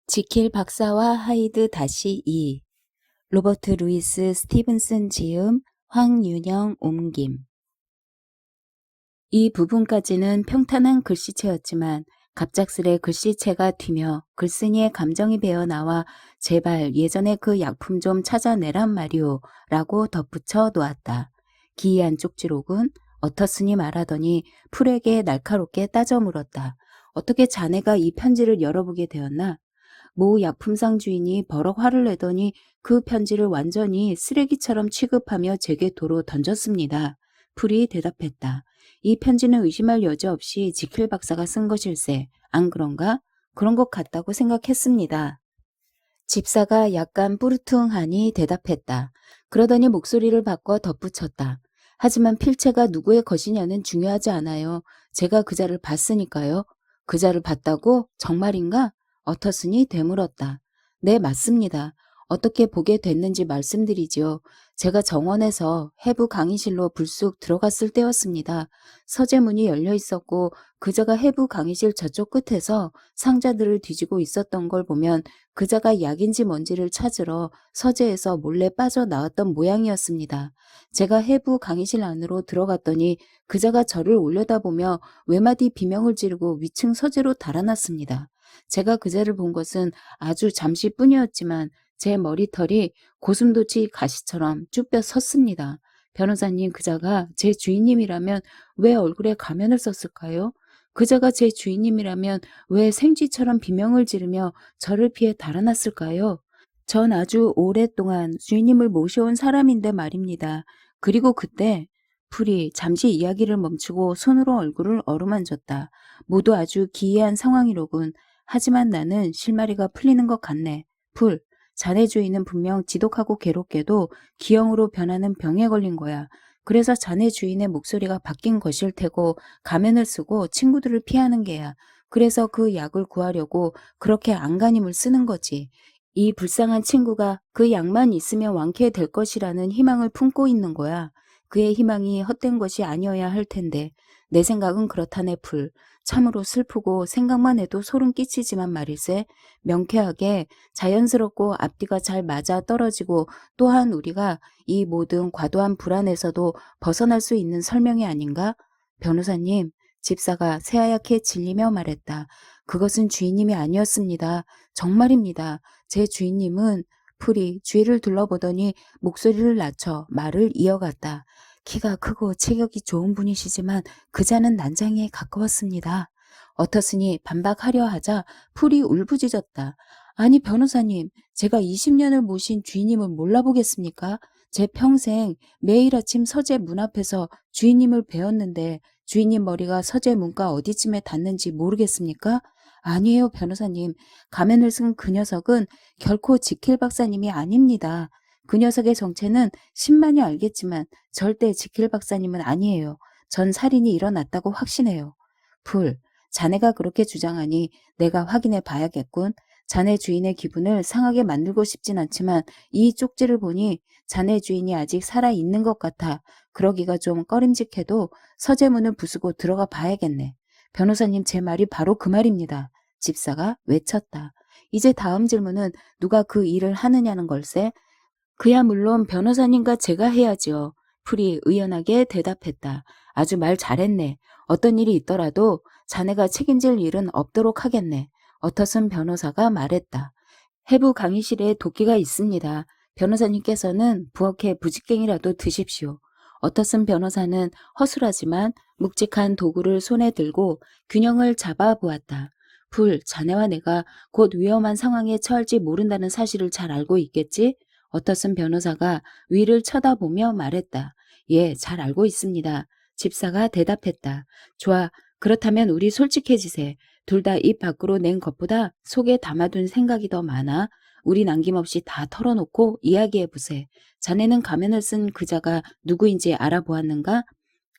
지킬 박사와 하이드 다시 2. 로버트 루이스 스티븐슨 지음, 황윤영 옮김. 이 부분까지는 평탄한 글씨체였지만 갑작스레 글씨체가 튀며 글쓴이의 감정이 배어나와 제발 예전에 그 약품 좀 찾아내란 말이오 라고 덧붙여 놓았다. 기이한 쪽지록은 어터슨이 말하더니 풀에게 날카롭게 따져 물었다. 어떻게 자네가 이 편지를 열어보게 되었나? 모 약품상 주인이 버럭 화를 내더니 그 편지를 완전히 쓰레기처럼 취급하며 제게 도로 던졌습니다. 풀이 대답했다. 이 편지는 의심할 여지 없이 지킬 박사가 쓴 것일세. 안 그런가? 그런 것 같다고 생각했습니다. 집사가 약간 뿌르퉁하니 대답했다. 그러더니 목소리를 바꿔 덧붙였다. 하지만 필체가 누구의 것이냐는 중요하지 않아요. 제가 그자를 봤으니까요. 그자를 봤다고? 정말인가? 어터슨이 되물었다. 네, 맞습니다. 어떻게 보게 됐는지 말씀드리지요. 제가 정원에서 해부 강의실로 불쑥 들어갔을 때였습니다. 서재문이 열려 있었고 그자가 해부 강의실 저쪽 끝에서 상자들을 뒤지고 있었던 걸 보면 그자가 약인지 뭔지를 찾으러 서재에서 몰래 빠져나왔던 모양이었습니다. 제가 해부 강의실 안으로 들어갔더니 그자가 저를 올려다보며 외마디 비명을 지르고 위층 서재로 달아났습니다. 제가 그자를 본 것은 아주 잠시뿐이었지만 제 머리털이 고슴도치 가시처럼 쭈뼛 섰습니다. 변호사님, 그자가 제 주인님이라면 왜 얼굴에 가면을 썼을까요? 그자가 제 주인님이라면 왜 생쥐처럼 비명을 지르며 저를 피해 달아났을까요? 전 아주 오랫동안 주인님을 모셔온 사람인데 말입니다. 그리고 그때 풀이 잠시 이야기를 멈추고 손으로 얼굴을 어루만졌다. 모두 아주 기이한 상황이로군. 하지만 나는 실마리가 풀리는 것 같네. 풀, 자네 주인은 분명 지독하고 괴롭게도 기형으로 변하는 병에 걸린 거야. 그래서 자네 주인의 목소리가 바뀐 것일 테고 가면을 쓰고 친구들을 피하는 게야. 그래서 그 약을 구하려고 그렇게 안간힘을 쓰는 거지. 이 불쌍한 친구가 그 약만 있으면 완쾌될 것이라는 희망을 품고 있는 거야. 그의 희망이 헛된 것이 아니어야 할 텐데. 내 생각은 그렇다네, 풀. 참으로 슬프고 생각만 해도 소름 끼치지만 말일세. 명쾌하게 자연스럽고 앞뒤가 잘 맞아 떨어지고 또한 우리가 이 모든 과도한 불안에서도 벗어날 수 있는 설명이 아닌가? 변호사님, 집사가 새하얗게 질리며 말했다. 그것은 주인님이 아니었습니다. 정말입니다. 제 주인님은 풀이 주위를 둘러보더니 목소리를 낮춰 말을 이어갔다. 키가 크고 체격이 좋은 분이시지만 그자는 난장이에 가까웠습니다. 어터슨이 반박하려 하자 풀이 울부짖었다. 아니 변호사님, 제가 20년을 모신 주인님을 몰라보겠습니까? 제 평생 매일 아침 서재 문 앞에서 주인님을 뵈었는데 주인님 머리가 서재 문가 어디쯤에 닿는지 모르겠습니까? 아니에요 변호사님. 가면을 쓴 그 녀석은 결코 지킬 박사님이 아닙니다. 그 녀석의 정체는 신만이 알겠지만 절대 지킬 박사님은 아니에요. 전 살인이 일어났다고 확신해요. 풀, 자네가 그렇게 주장하니 내가 확인해 봐야겠군. 자네 주인의 기분을 상하게 만들고 싶진 않지만 이 쪽지를 보니 자네 주인이 아직 살아있는 것 같아. 그러기가 좀 꺼림직해도 서재문을 부수고 들어가 봐야겠네. 변호사님, 제 말이 바로 그 말입니다. 집사가 외쳤다. 이제 다음 질문은 누가 그 일을 하느냐는 걸세. 그야 물론 변호사님과 제가 해야지요. 풀이 의연하게 대답했다. 아주 말 잘했네. 어떤 일이 있더라도 자네가 책임질 일은 없도록 하겠네. 어터슨 변호사가 말했다. 해부 강의실에 도끼가 있습니다. 변호사님께서는 부엌에 부직갱이라도 드십시오. 어터슨 변호사는 허술하지만 묵직한 도구를 손에 들고 균형을 잡아 보았다. 풀, 자네와 내가 곧 위험한 상황에 처할지 모른다는 사실을 잘 알고 있겠지? 어터슨 변호사가 위를 쳐다보며 말했다. 예, 잘 알고 있습니다. 집사가 대답했다. 좋아, 그렇다면 우리 솔직해지세. 둘 다 입 밖으로 낸 것보다 속에 담아둔 생각이 더 많아. 우리 남김없이 다 털어놓고 이야기해보세. 자네는 가면을 쓴 그자가 누구인지 알아보았는가?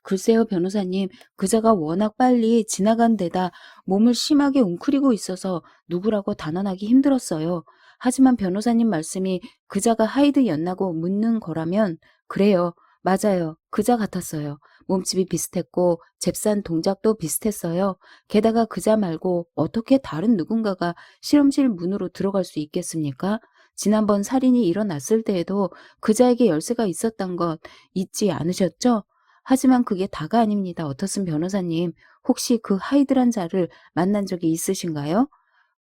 글쎄요, 변호사님. 그자가 워낙 빨리 지나간 데다 몸을 심하게 웅크리고 있어서 누구라고 단언하기 힘들었어요. 하지만 변호사님 말씀이 그자가 하이드였나고 묻는 거라면 그래요. 맞아요. 그자 같았어요. 몸집이 비슷했고 잽싼 동작도 비슷했어요. 게다가 그자 말고 어떻게 다른 누군가가 실험실 문으로 들어갈 수 있겠습니까? 지난번 살인이 일어났을 때에도 그자에게 열쇠가 있었던 것 잊지 않으셨죠? 하지만 그게 다가 아닙니다. 어터슨 변호사님, 혹시 그 하이드란 자를 만난 적이 있으신가요?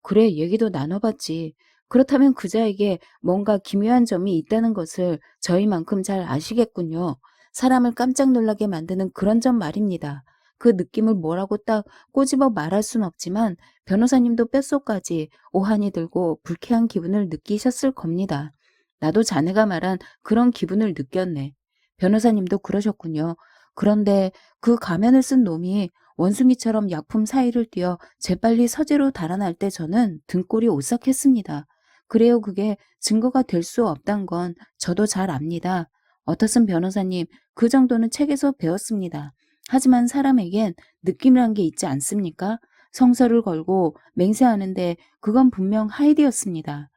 그래, 얘기도 나눠봤지. 그렇다면 그자에게 뭔가 기묘한 점이 있다는 것을 저희만큼 잘 아시겠군요. 사람을 깜짝 놀라게 만드는 그런 점 말입니다. 그 느낌을 뭐라고 딱 꼬집어 말할 순 없지만 변호사님도 뼛속까지 오한이 들고 불쾌한 기분을 느끼셨을 겁니다. 나도 자네가 말한 그런 기분을 느꼈네. 변호사님도 그러셨군요. 그런데 그 가면을 쓴 놈이 원숭이처럼 약품 사이를 뛰어 재빨리 서재로 달아날 때 저는 등골이 오싹했습니다. 그래요, 그게 증거가 될 수 없단 건 저도 잘 압니다. 어터슨 변호사님, 그 정도는 책에서 배웠습니다. 하지만 사람에겐 느낌이란 게 있지 않습니까? 성서를 걸고 맹세하는데 그건 분명 하이디였습니다.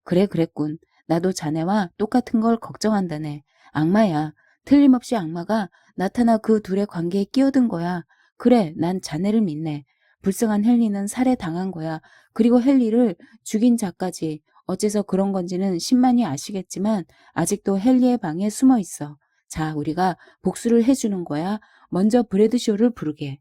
그래, 그랬군. 나도 자네와 똑같은 걸 걱정한다네. 악마야. 틀림없이 악마가 나타나 그 둘의 관계에 끼어든 거야. 그래, 난 자네를 믿네. 불쌍한 헨리는 살해당한 거야. 그리고 헨리를 죽인 자까지. 어째서 그런 건지는 신만이 아시겠지만 아직도 헨리의 방에 숨어 있어. 자, 우리가 복수를 해주는 거야. 먼저 브래드쇼를 부르게.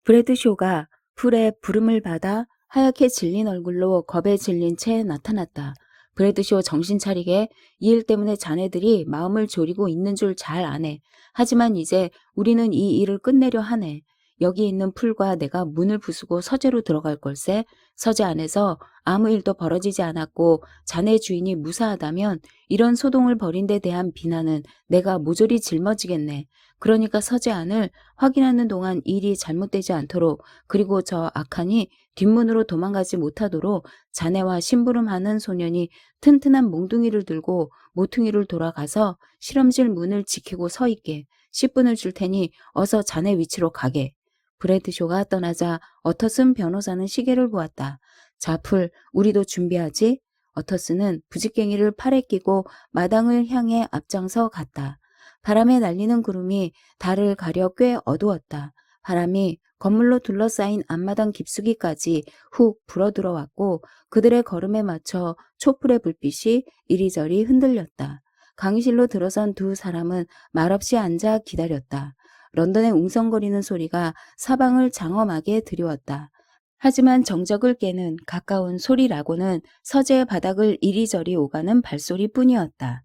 브래드쇼가 풀의 부름을 받아 하얗게 질린 얼굴로 겁에 질린 채 나타났다. 브래드쇼 정신 차리게. 이 일 때문에 자네들이 마음을 졸이고 있는 줄 잘 아네. 하지만 이제 우리는 이 일을 끝내려 하네. 여기 있는 풀과 내가 문을 부수고 서재로 들어갈 걸세. 서재 안에서 아무 일도 벌어지지 않았고 자네 주인이 무사하다면 이런 소동을 벌인 데 대한 비난은 내가 모조리 짊어지겠네. 그러니까 서재 안을 확인하는 동안 일이 잘못되지 않도록, 그리고 저 악한이 뒷문으로 도망가지 못하도록 자네와 심부름하는 소년이 튼튼한 몽둥이를 들고 모퉁이를 돌아가서 실험실 문을 지키고 서 있게. 10분을 줄 테니 어서 자네 위치로 가게. 브래드쇼가 떠나자 어터슨 변호사는 시계를 보았다. 자, 풀, 우리도 준비하지? 어터슨은 부직갱이를 팔에 끼고 마당을 향해 앞장서 갔다. 바람에 날리는 구름이 달을 가려 꽤 어두웠다. 바람이 건물로 둘러싸인 앞마당 깊숙이까지 훅 불어들어왔고 그들의 걸음에 맞춰 촛불의 불빛이 이리저리 흔들렸다. 강의실로 들어선 두 사람은 말없이 앉아 기다렸다. 런던의 웅성거리는 소리가 사방을 장엄하게 들이웠다. 하지만 정적을 깨는 가까운 소리라고는 서재의 바닥을 이리저리 오가는 발소리뿐이었다.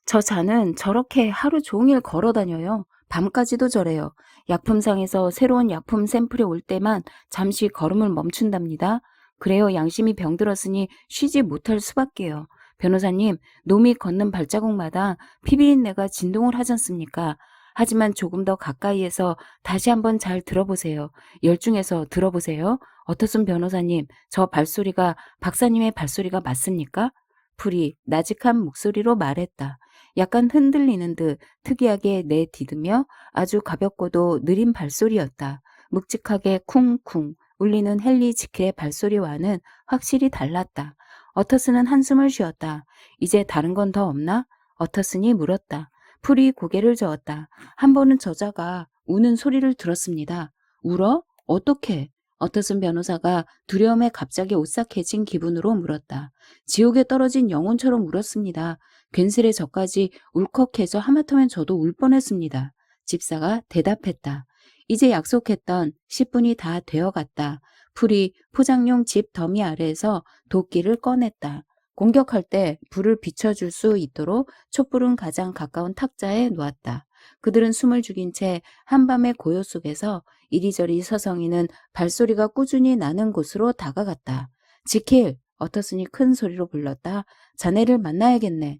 저 자는 저렇게 하루 종일 걸어 다녀요. 밤까지도 저래요. 약품상에서 새로운 약품 샘플이 올 때만 잠시 걸음을 멈춘답니다. 그래요, 양심이 병들었으니 쉬지 못할 수밖에요. 변호사님, 놈이 걷는 발자국마다 피비린내가 진동을 하지 않습니까? 하지만 조금 더 가까이에서 다시 한번 잘 들어보세요. 열중해서 들어보세요. 어터슨 변호사님, 저 발소리가 박사님의 발소리가 맞습니까? 풀이 나직한 목소리로 말했다. 약간 흔들리는 듯 특이하게 내디디며 아주 가볍고도 느린 발소리였다. 묵직하게 쿵쿵 울리는 헨리 지킬의 발소리와는 확실히 달랐다. 어터슨은 한숨을 쉬었다. 이제 다른 건 더 없나? 어터슨이 물었다. 풀이 고개를 저었다. 한 번은 저자가 우는 소리를 들었습니다. 울어? 어떻게? 어터슨 변호사가 두려움에 갑자기 오싹해진 기분으로 물었다. 지옥에 떨어진 영혼처럼 울었습니다. 괜스레 저까지 울컥해져 하마터면 저도 울 뻔했습니다. 집사가 대답했다. 이제 약속했던 10분이 다 되어갔다. 풀이 포장용 집 더미 아래에서 도끼를 꺼냈다. 공격할 때 불을 비춰줄 수 있도록 촛불은 가장 가까운 탁자에 놓았다. 그들은 숨을 죽인 채 한밤의 고요 속에서 이리저리 서성이는 발소리가 꾸준히 나는 곳으로 다가갔다. 지킬! 어터슨이 큰 소리로 불렀다. 자네를 만나야겠네.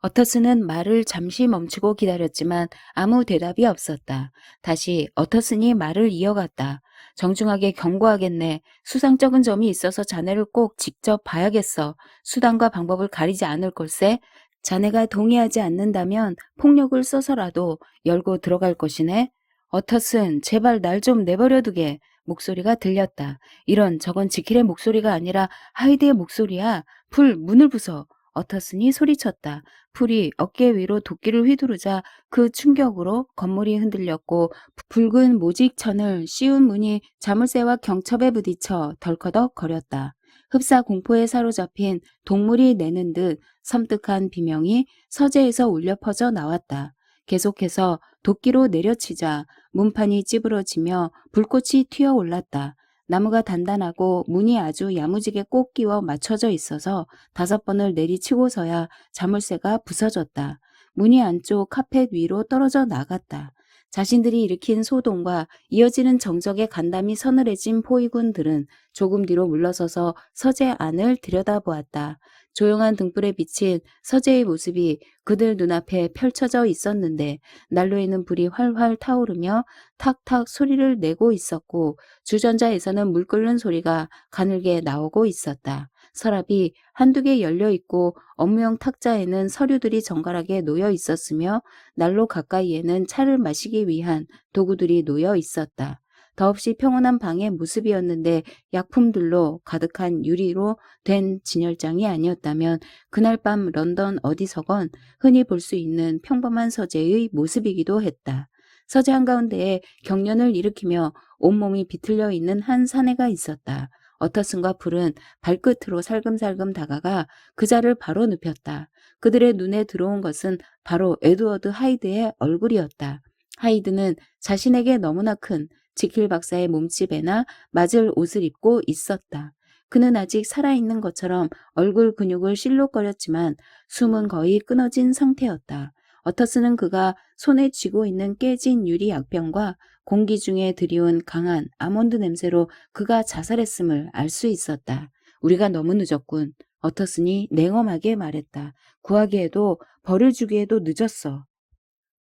어터슨은 말을 잠시 멈추고 기다렸지만 아무 대답이 없었다. 다시 어터슨이 말을 이어갔다. 정중하게 경고하겠네. 수상쩍은 점이 있어서 자네를 꼭 직접 봐야겠어. 수단과 방법을 가리지 않을 걸세. 자네가 동의하지 않는다면 폭력을 써서라도 열고 들어갈 것이네. 어터슨, 제발 날 좀 내버려 두게. 목소리가 들렸다. 이런, 저건 지킬의 목소리가 아니라 하이드의 목소리야. 풀, 문을 부숴. 어터슨이 소리쳤다. 풀이 어깨 위로 도끼를 휘두르자 그 충격으로 건물이 흔들렸고 붉은 모직천을 씌운 문이 자물쇠와 경첩에 부딪혀 덜커덕 거렸다. 흡사 공포에 사로잡힌 동물이 내는 듯 섬뜩한 비명이 서재에서 울려 퍼져 나왔다. 계속해서 도끼로 내려치자 문판이 찌부러지며 불꽃이 튀어올랐다. 나무가 단단하고 문이 아주 야무지게 꼭 끼워 맞춰져 있어서 5번을 내리치고서야 자물쇠가 부서졌다. 문이 안쪽 카펫 위로 떨어져 나갔다. 자신들이 일으킨 소동과 이어지는 정적에 간담이 서늘해진 포위군들은 조금 뒤로 물러서서 서재 안을 들여다보았다. 조용한 등불에 비친 서재의 모습이 그들 눈앞에 펼쳐져 있었는데 난로에는 불이 활활 타오르며 탁탁 소리를 내고 있었고 주전자에서는 물 끓는 소리가 가늘게 나오고 있었다. 서랍이 한두 개 열려 있고 업무용 탁자에는 서류들이 정갈하게 놓여 있었으며 난로 가까이에는 차를 마시기 위한 도구들이 놓여 있었다. 더없이 평온한 방의 모습이었는데 약품들로 가득한 유리로 된 진열장이 아니었다면 그날 밤 런던 어디서건 흔히 볼 수 있는 평범한 서재의 모습이기도 했다. 서재 한가운데에 경련을 일으키며 온몸이 비틀려 있는 한 사내가 있었다. 어터슨과 풀은 발끝으로 살금살금 다가가 그자를 바로 눕혔다. 그들의 눈에 들어온 것은 바로 에드워드 하이드의 얼굴이었다. 하이드는 자신에게 너무나 큰 지킬 박사의 몸집에나 맞을 옷을 입고 있었다. 그는 아직 살아있는 것처럼 얼굴 근육을 실룩거렸지만 숨은 거의 끊어진 상태였다. 어터슨은 그가 손에 쥐고 있는 깨진 유리 약병과 공기 중에 들이온 강한 아몬드 냄새로 그가 자살했음을 알 수 있었다. 우리가 너무 늦었군. 어터슨이 냉엄하게 말했다. 구하기에도 벌을 주기에도 늦었어.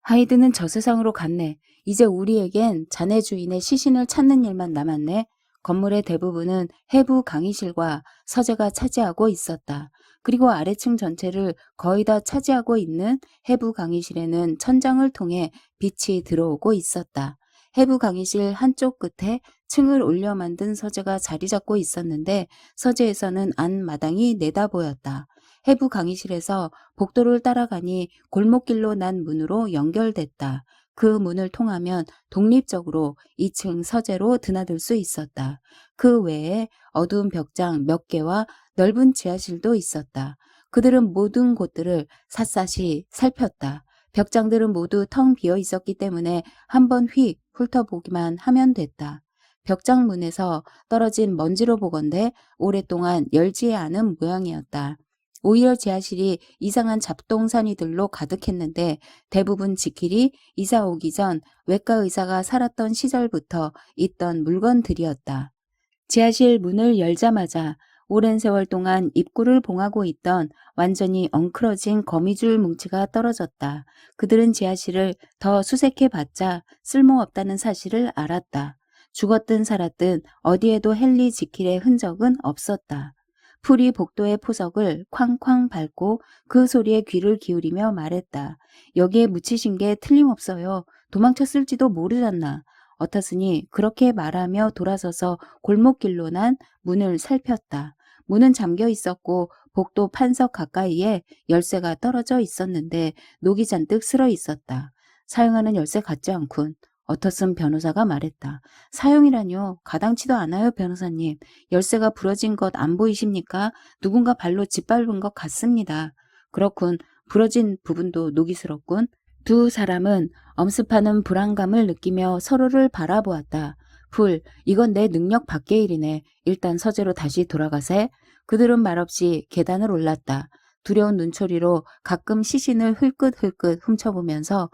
하이드는 저 세상으로 갔네. 이제 우리에겐 자네 주인의 시신을 찾는 일만 남았네. 건물의 대부분은 해부 강의실과 서재가 차지하고 있었다. 그리고 아래층 전체를 거의 다 차지하고 있는 해부 강의실에는 천장을 통해 빛이 들어오고 있었다. 해부 강의실 한쪽 끝에 층을 올려 만든 서재가 자리 잡고 있었는데 서재에서는 안마당이 내다보였다. 해부 강의실에서 복도를 따라가니 골목길로 난 문으로 연결됐다. 그 문을 통하면 독립적으로 2층 서재로 드나들 수 있었다. 그 외에 어두운 벽장 몇 개와 넓은 지하실도 있었다. 그들은 모든 곳들을 샅샅이 살폈다. 벽장들은 모두 텅 비어 있었기 때문에 한번 휙 훑어보기만 하면 됐다. 벽장 문에서 떨어진 먼지로 보건대 오랫동안 열지 않은 모양이었다. 오히려 지하실이 이상한 잡동사니들로 가득했는데 대부분 지킬이 이사 오기 전 외과 의사가 살았던 시절부터 있던 물건들이었다. 지하실 문을 열자마자 오랜 세월 동안 입구를 봉하고 있던 완전히 엉클어진 거미줄 뭉치가 떨어졌다. 그들은 지하실을 더 수색해봤자 쓸모없다는 사실을 알았다. 죽었든 살았든 어디에도 헨리 지킬의 흔적은 없었다. 풀이 복도의 포석을 쾅쾅 밟고 그 소리에 귀를 기울이며 말했다. 여기에 묻히신 게 틀림없어요. 도망쳤을지도 모르잖나. 어터슨이 그렇게 말하며 돌아서서 골목길로 난 문을 살폈다. 문은 잠겨 있었고 복도 판석 가까이에 열쇠가 떨어져 있었는데 녹이 잔뜩 쓸어 있었다. 사용하는 열쇠 같지 않군. 어터슨 변호사가 말했다. 사용이라뇨. 가당치도 않아요, 변호사님. 열쇠가 부러진 것 안 보이십니까? 누군가 발로 짓밟은 것 같습니다. 그렇군. 부러진 부분도 녹이 슬었군. 두 사람은 엄습하는 불안감을 느끼며 서로를 바라보았다. 풀, 이건 내 능력 밖의 일이네. 일단 서재로 다시 돌아가세. 그들은 말없이 계단을 올랐다. 두려운 눈초리로 가끔 시신을 흘끗흘끗 훔쳐보면서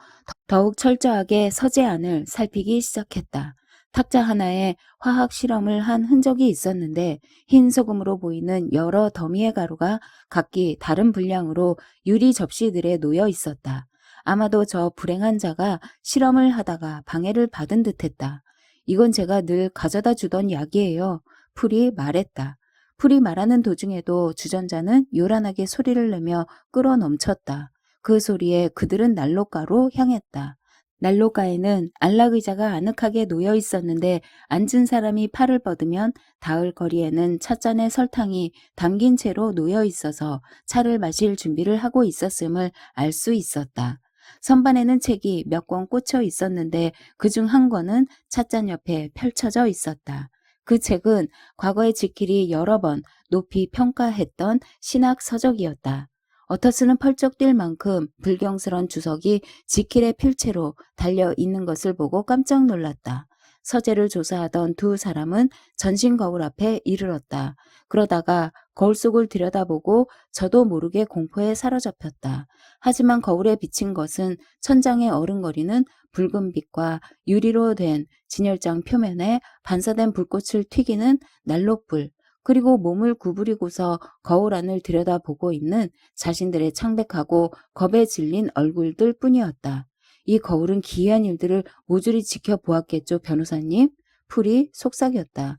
더욱 철저하게 서재 안을 살피기 시작했다. 탁자 하나에 화학 실험을 한 흔적이 있었는데 흰 소금으로 보이는 여러 더미의 가루가 각기 다른 분량으로 유리 접시들에 놓여 있었다. 아마도 저 불행한 자가 실험을 하다가 방해를 받은 듯했다. 이건 제가 늘 가져다 주던 약이에요. 풀이 말했다. 풀이 말하는 도중에도 주전자는 요란하게 소리를 내며 끌어 넘쳤다. 그 소리에 그들은 난로가로 향했다. 난로가에는 안락의자가 아늑하게 놓여 있었는데 앉은 사람이 팔을 뻗으면 닿을 거리에는 찻잔에 설탕이 담긴 채로 놓여 있어서 차를 마실 준비를 하고 있었음을 알 수 있었다. 선반에는 책이 몇 권 꽂혀 있었는데 그중 한 권은 찻잔 옆에 펼쳐져 있었다. 그 책은 과거에 지킬이 여러 번 높이 평가했던 신학 서적이었다. 어터스는 펄쩍 뛸 만큼 불경스런 주석이 지킬의 필체로 달려 있는 것을 보고 깜짝 놀랐다. 서재를 조사하던 두 사람은 전신 거울 앞에 이르렀다. 그러다가 거울 속을 들여다보고 저도 모르게 공포에 사로잡혔다. 하지만 거울에 비친 것은 천장에 어른거리는 붉은 빛과 유리로 된 진열장 표면에 반사된 불꽃을 튀기는 난로불, 그리고 몸을 구부리고서 거울 안을 들여다보고 있는 자신들의 창백하고 겁에 질린 얼굴들 뿐이었다. 이 거울은 기이한 일들을 모조리 지켜보았겠죠, 변호사님? 풀이 속삭였다.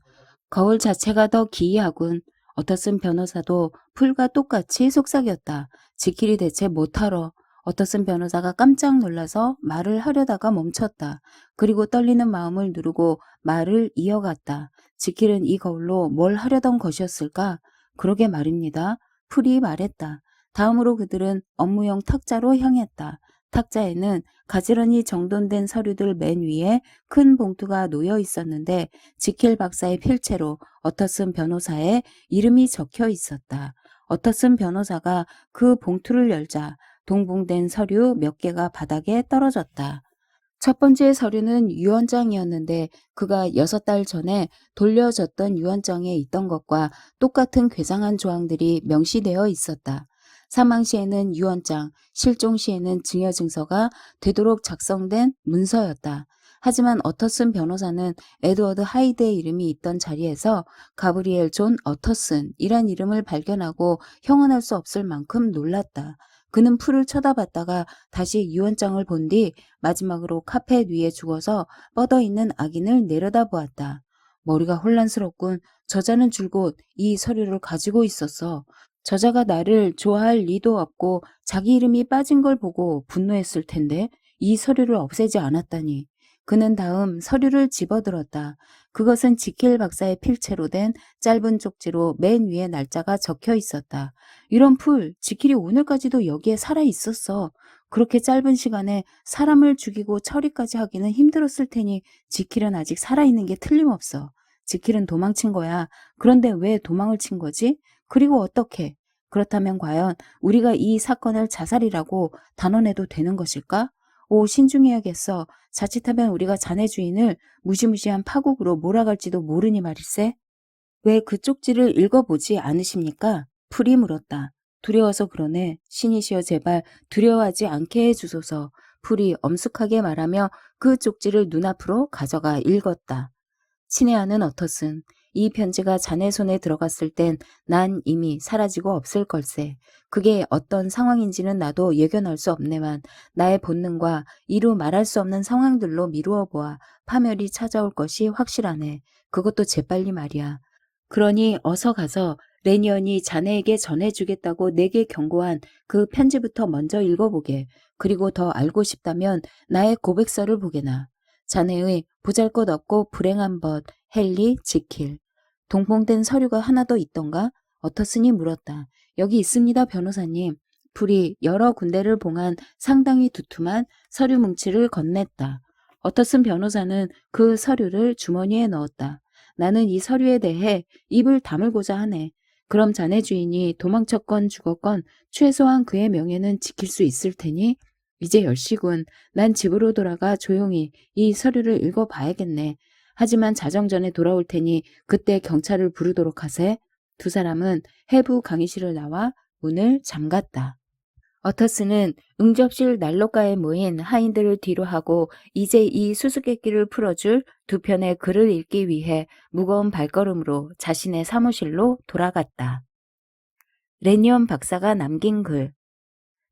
거울 자체가 더 기이하군. 어터슨 변호사도 풀과 똑같이 속삭였다. 지킬이 대체 못하러. 어터슨 변호사가 깜짝 놀라서 말을 하려다가 멈췄다. 그리고 떨리는 마음을 누르고 말을 이어갔다. 지킬은 이 거울로 뭘 하려던 것이었을까? 그러게 말입니다. 풀이 말했다. 다음으로 그들은 업무용 탁자로 향했다. 탁자에는 가지런히 정돈된 서류들 맨 위에 큰 봉투가 놓여 있었는데 지킬 박사의 필체로 어터슨 변호사의 이름이 적혀 있었다. 어터슨 변호사가 그 봉투를 열자 동봉된 서류 몇 개가 바닥에 떨어졌다. 첫 번째 서류는 유언장이었는데 그가 6달 전에 돌려줬던 유언장에 있던 것과 똑같은 괴상한 조항들이 명시되어 있었다. 사망 시에는 유언장, 실종 시에는 증여증서가 되도록 작성된 문서였다. 하지만 어터슨 변호사는 에드워드 하이드의 이름이 있던 자리에서 가브리엘 존 어터슨이란 이름을 발견하고 형언할 수 없을 만큼 놀랐다. 그는 풀을 쳐다봤다가 다시 유언장을 본 뒤 마지막으로 카펫 위에 죽어서 뻗어있는 악인을 내려다보았다. 머리가 혼란스럽군. 저자는 줄곧 이 서류를 가지고 있었어. 저자가 나를 좋아할 리도 없고 자기 이름이 빠진 걸 보고 분노했을 텐데 이 서류를 없애지 않았다니. 그는 다음 서류를 집어들었다. 그것은 지킬 박사의 필체로 된 짧은 쪽지로 맨 위에 날짜가 적혀 있었다. 이런 풀, 지킬이 오늘까지도 여기에 살아 있었어. 그렇게 짧은 시간에 사람을 죽이고 처리까지 하기는 힘들었을 테니 지킬은 아직 살아있는 게 틀림없어. 지킬은 도망친 거야. 그런데 왜 도망을 친 거지? 그리고 어떻게? 그렇다면 과연 우리가 이 사건을 자살이라고 단언해도 되는 것일까? 오, 신중해야겠어. 자칫하면 우리가 자네 주인을 무시무시한 파국으로 몰아갈지도 모르니 말일세. 왜 그 쪽지를 읽어보지 않으십니까? 풀이 물었다. 두려워서 그러네. 신이시여 제발 두려워하지 않게 해주소서. 풀이 엄숙하게 말하며 그 쪽지를 눈앞으로 가져가 읽었다. 친애하는 어터슨, 이 편지가 자네 손에 들어갔을 땐 난 이미 사라지고 없을 걸세. 그게 어떤 상황인지는 나도 예견할 수 없네만 나의 본능과 이루 말할 수 없는 상황들로 미루어 보아 파멸이 찾아올 것이 확실하네. 그것도 재빨리 말이야. 그러니 어서 가서 레니언이 자네에게 전해주겠다고 내게 경고한 그 편지부터 먼저 읽어보게. 그리고 더 알고 싶다면 나의 고백서를 보게나. 자네의 보잘것없고 불행한 벗 헨리 지킬. 동봉된 서류가 하나 더 있던가? 어터슨이 물었다. 여기 있습니다, 변호사님. 풀이 여러 군데를 봉한 상당히 두툼한 서류 뭉치를 건넸다. 어터슨 변호사는 그 서류를 주머니에 넣었다. 나는 이 서류에 대해 입을 다물고자 하네. 그럼 자네 주인이 도망쳤건 죽었건 최소한 그의 명예는 지킬 수 있을 테니 이제 10시군. 난 집으로 돌아가 조용히 이 서류를 읽어봐야겠네. 하지만 자정전에 돌아올 테니 그때 경찰을 부르도록 하세. 두 사람은 해부 강의실을 나와 문을 잠갔다. 어터스는 응접실 난로가에 모인 하인들을 뒤로 하고 이제 이 수수께끼를 풀어줄 두 편의 글을 읽기 위해 무거운 발걸음으로 자신의 사무실로 돌아갔다. 레니언 박사가 남긴 글.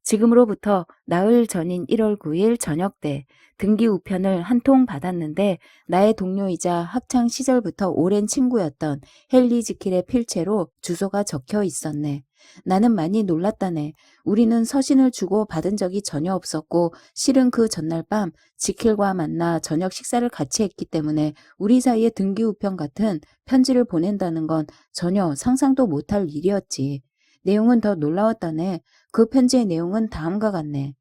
지금으로부터 나흘 전인 1월 9일 저녁 때 등기 우편을 한 통 받았는데 나의 동료이자 학창 시절부터 오랜 친구였던 헨리 지킬의 필체로 주소가 적혀 있었네. 나는 많이 놀랐다네. 우리는 서신을 주고 받은 적이 전혀 없었고 실은 그 전날 밤 지킬과 만나 저녁 식사를 같이 했기 때문에 우리 사이에 등기 우편 같은 편지를 보낸다는 건 전혀 상상도 못할 일이었지. 내용은 더 놀라웠다네. 그 편지의 내용은 다음과 같네.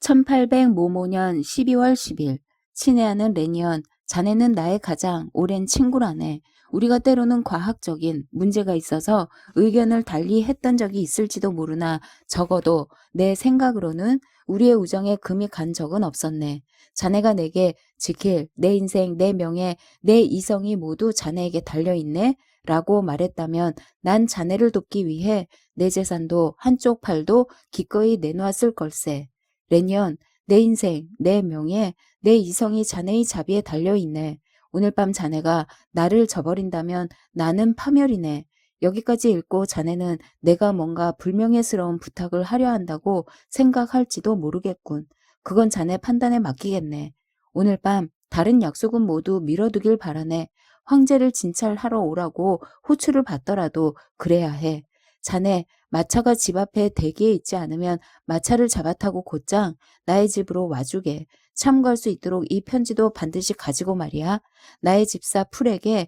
1800 모모년 12월 10일 친애하는 레니언, 자네는 나의 가장 오랜 친구라네. 우리가 때로는 과학적인 문제가 있어서 의견을 달리 했던 적이 있을지도 모르나 적어도 내 생각으로는 우리의 우정에 금이 간 적은 없었네. 자네가 내게 지킬 내 인생, 내 명예, 내 이성이 모두 자네에게 달려있네 라고 말했다면 난 자네를 돕기 위해 내 재산도 한쪽 팔도 기꺼이 내놓았을 걸세. 레니언, 내 인생, 내 명예, 내 이성이 자네의 자비에 달려있네. 오늘 밤 자네가 나를 저버린다면 나는 파멸이네. 여기까지 읽고 자네는 내가 뭔가 불명예스러운 부탁을 하려 한다고 생각할지도 모르겠군. 그건 자네 판단에 맡기겠네. 오늘 밤 다른 약속은 모두 미뤄두길 바라네. 황제를 진찰하러 오라고 호출을 받더라도 그래야 해. 자네, 마차가 집 앞에 대기에 있지 않으면 마차를 잡아타고 곧장 나의 집으로 와주게. 참고할 수 있도록 이 편지도 반드시 가지고 말이야. 나의 집사 풀에게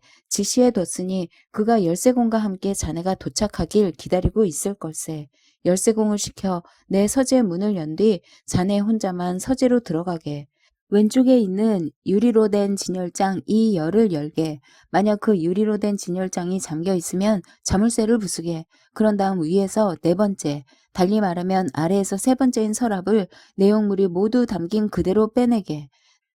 지시해뒀으니 그가 열쇠공과 함께 자네가 도착하길 기다리고 있을 걸세. 열쇠공을 시켜 내 서재 문을 연 뒤 자네 혼자만 서재로 들어가게. 왼쪽에 있는 유리로 된 진열장 이 열을 열게. 만약 그 유리로 된 진열장이 잠겨 있으면 자물쇠를 부수게. 그런 다음 위에서 네 번째, 달리 말하면 아래에서 세 번째인 서랍을 내용물이 모두 담긴 그대로 빼내게.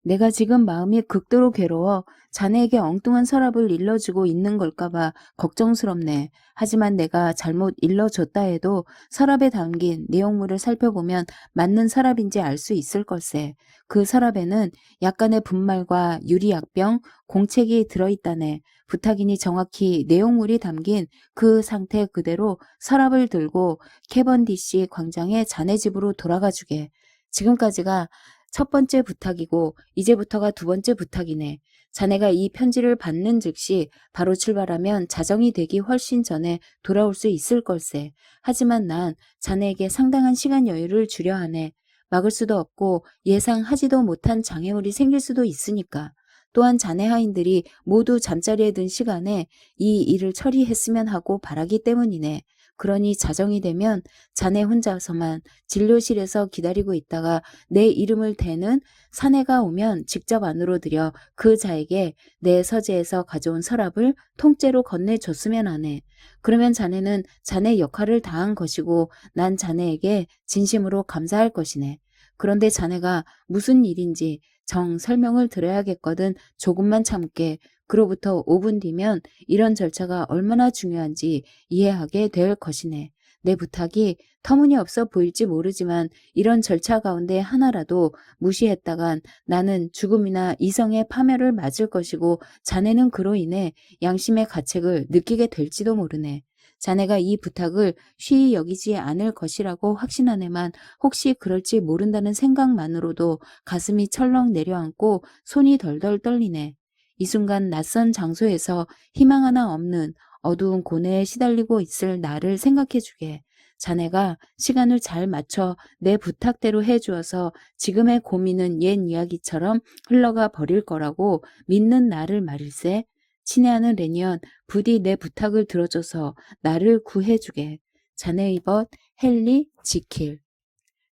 내가 지금 마음이 극도로 괴로워 자네에게 엉뚱한 서랍을 일러주고 있는 걸까봐 걱정스럽네. 하지만 내가 잘못 일러줬다 해도 서랍에 담긴 내용물을 살펴보면 맞는 서랍인지 알 수 있을 걸세. 그 서랍에는 약간의 분말과 유리약병, 공책이 들어있다네. 부탁이니 정확히 내용물이 담긴 그 상태 그대로 서랍을 들고 캐번디시 광장의 자네 집으로 돌아가 주게. 지금까지가 첫 번째 부탁이고 이제부터가 두 번째 부탁이네. 자네가 이 편지를 받는 즉시 바로 출발하면 자정이 되기 훨씬 전에 돌아올 수 있을 걸세. 하지만 난 자네에게 상당한 시간 여유를 주려 하네. 막을 수도 없고 예상하지도 못한 장애물이 생길 수도 있으니까. 또한 자네 하인들이 모두 잠자리에 든 시간에 이 일을 처리했으면 하고 바라기 때문이네. 그러니 자정이 되면 자네 혼자서만 진료실에서 기다리고 있다가 내 이름을 대는 사내가 오면 직접 안으로 들여 그 자에게 내 서재에서 가져온 서랍을 통째로 건네줬으면 하네. 그러면 자네는 자네 역할을 다한 것이고 난 자네에게 진심으로 감사할 것이네. 그런데 자네가 무슨 일인지 정 설명을 드려야겠거든. 조금만 참게. 그로부터 5분 뒤면 이런 절차가 얼마나 중요한지 이해하게 될 것이네. 내 부탁이 터무니없어 보일지 모르지만 이런 절차 가운데 하나라도 무시했다간 나는 죽음이나 이성의 파멸을 맞을 것이고 자네는 그로 인해 양심의 가책을 느끼게 될지도 모르네. 자네가 이 부탁을 쉬이 여기지 않을 것이라고 확신하네만 혹시 그럴지 모른다는 생각만으로도 가슴이 철렁 내려앉고 손이 덜덜 떨리네. 이 순간 낯선 장소에서 희망 하나 없는 어두운 고뇌에 시달리고 있을 나를 생각해주게. 자네가 시간을 잘 맞춰 내 부탁대로 해주어서 지금의 고민은 옛 이야기처럼 흘러가 버릴 거라고 믿는 나를 말일세. 친애하는 레니언, 부디 내 부탁을 들어줘서 나를 구해주게. 자네의 벗 헨리 지킬.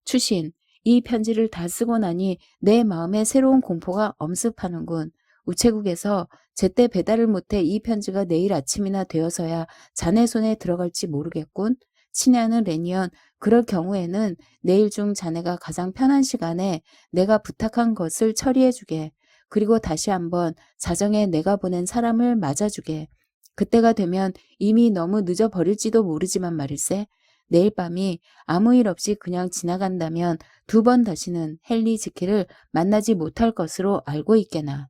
추신. 이 편지를 다 쓰고 나니 내 마음에 새로운 공포가 엄습하는군. 우체국에서 제때 배달을 못해 이 편지가 내일 아침이나 되어서야 자네 손에 들어갈지 모르겠군. 친애하는 레니언, 그럴 경우에는 내일 중 자네가 가장 편한 시간에 내가 부탁한 것을 처리해주게. 그리고 다시 한번 자정에 내가 보낸 사람을 맞아주게. 그때가 되면 이미 너무 늦어버릴지도 모르지만 말일세. 내일 밤이 아무 일 없이 그냥 지나간다면 두 번 다시는 헨리 지키를 만나지 못할 것으로 알고 있게나.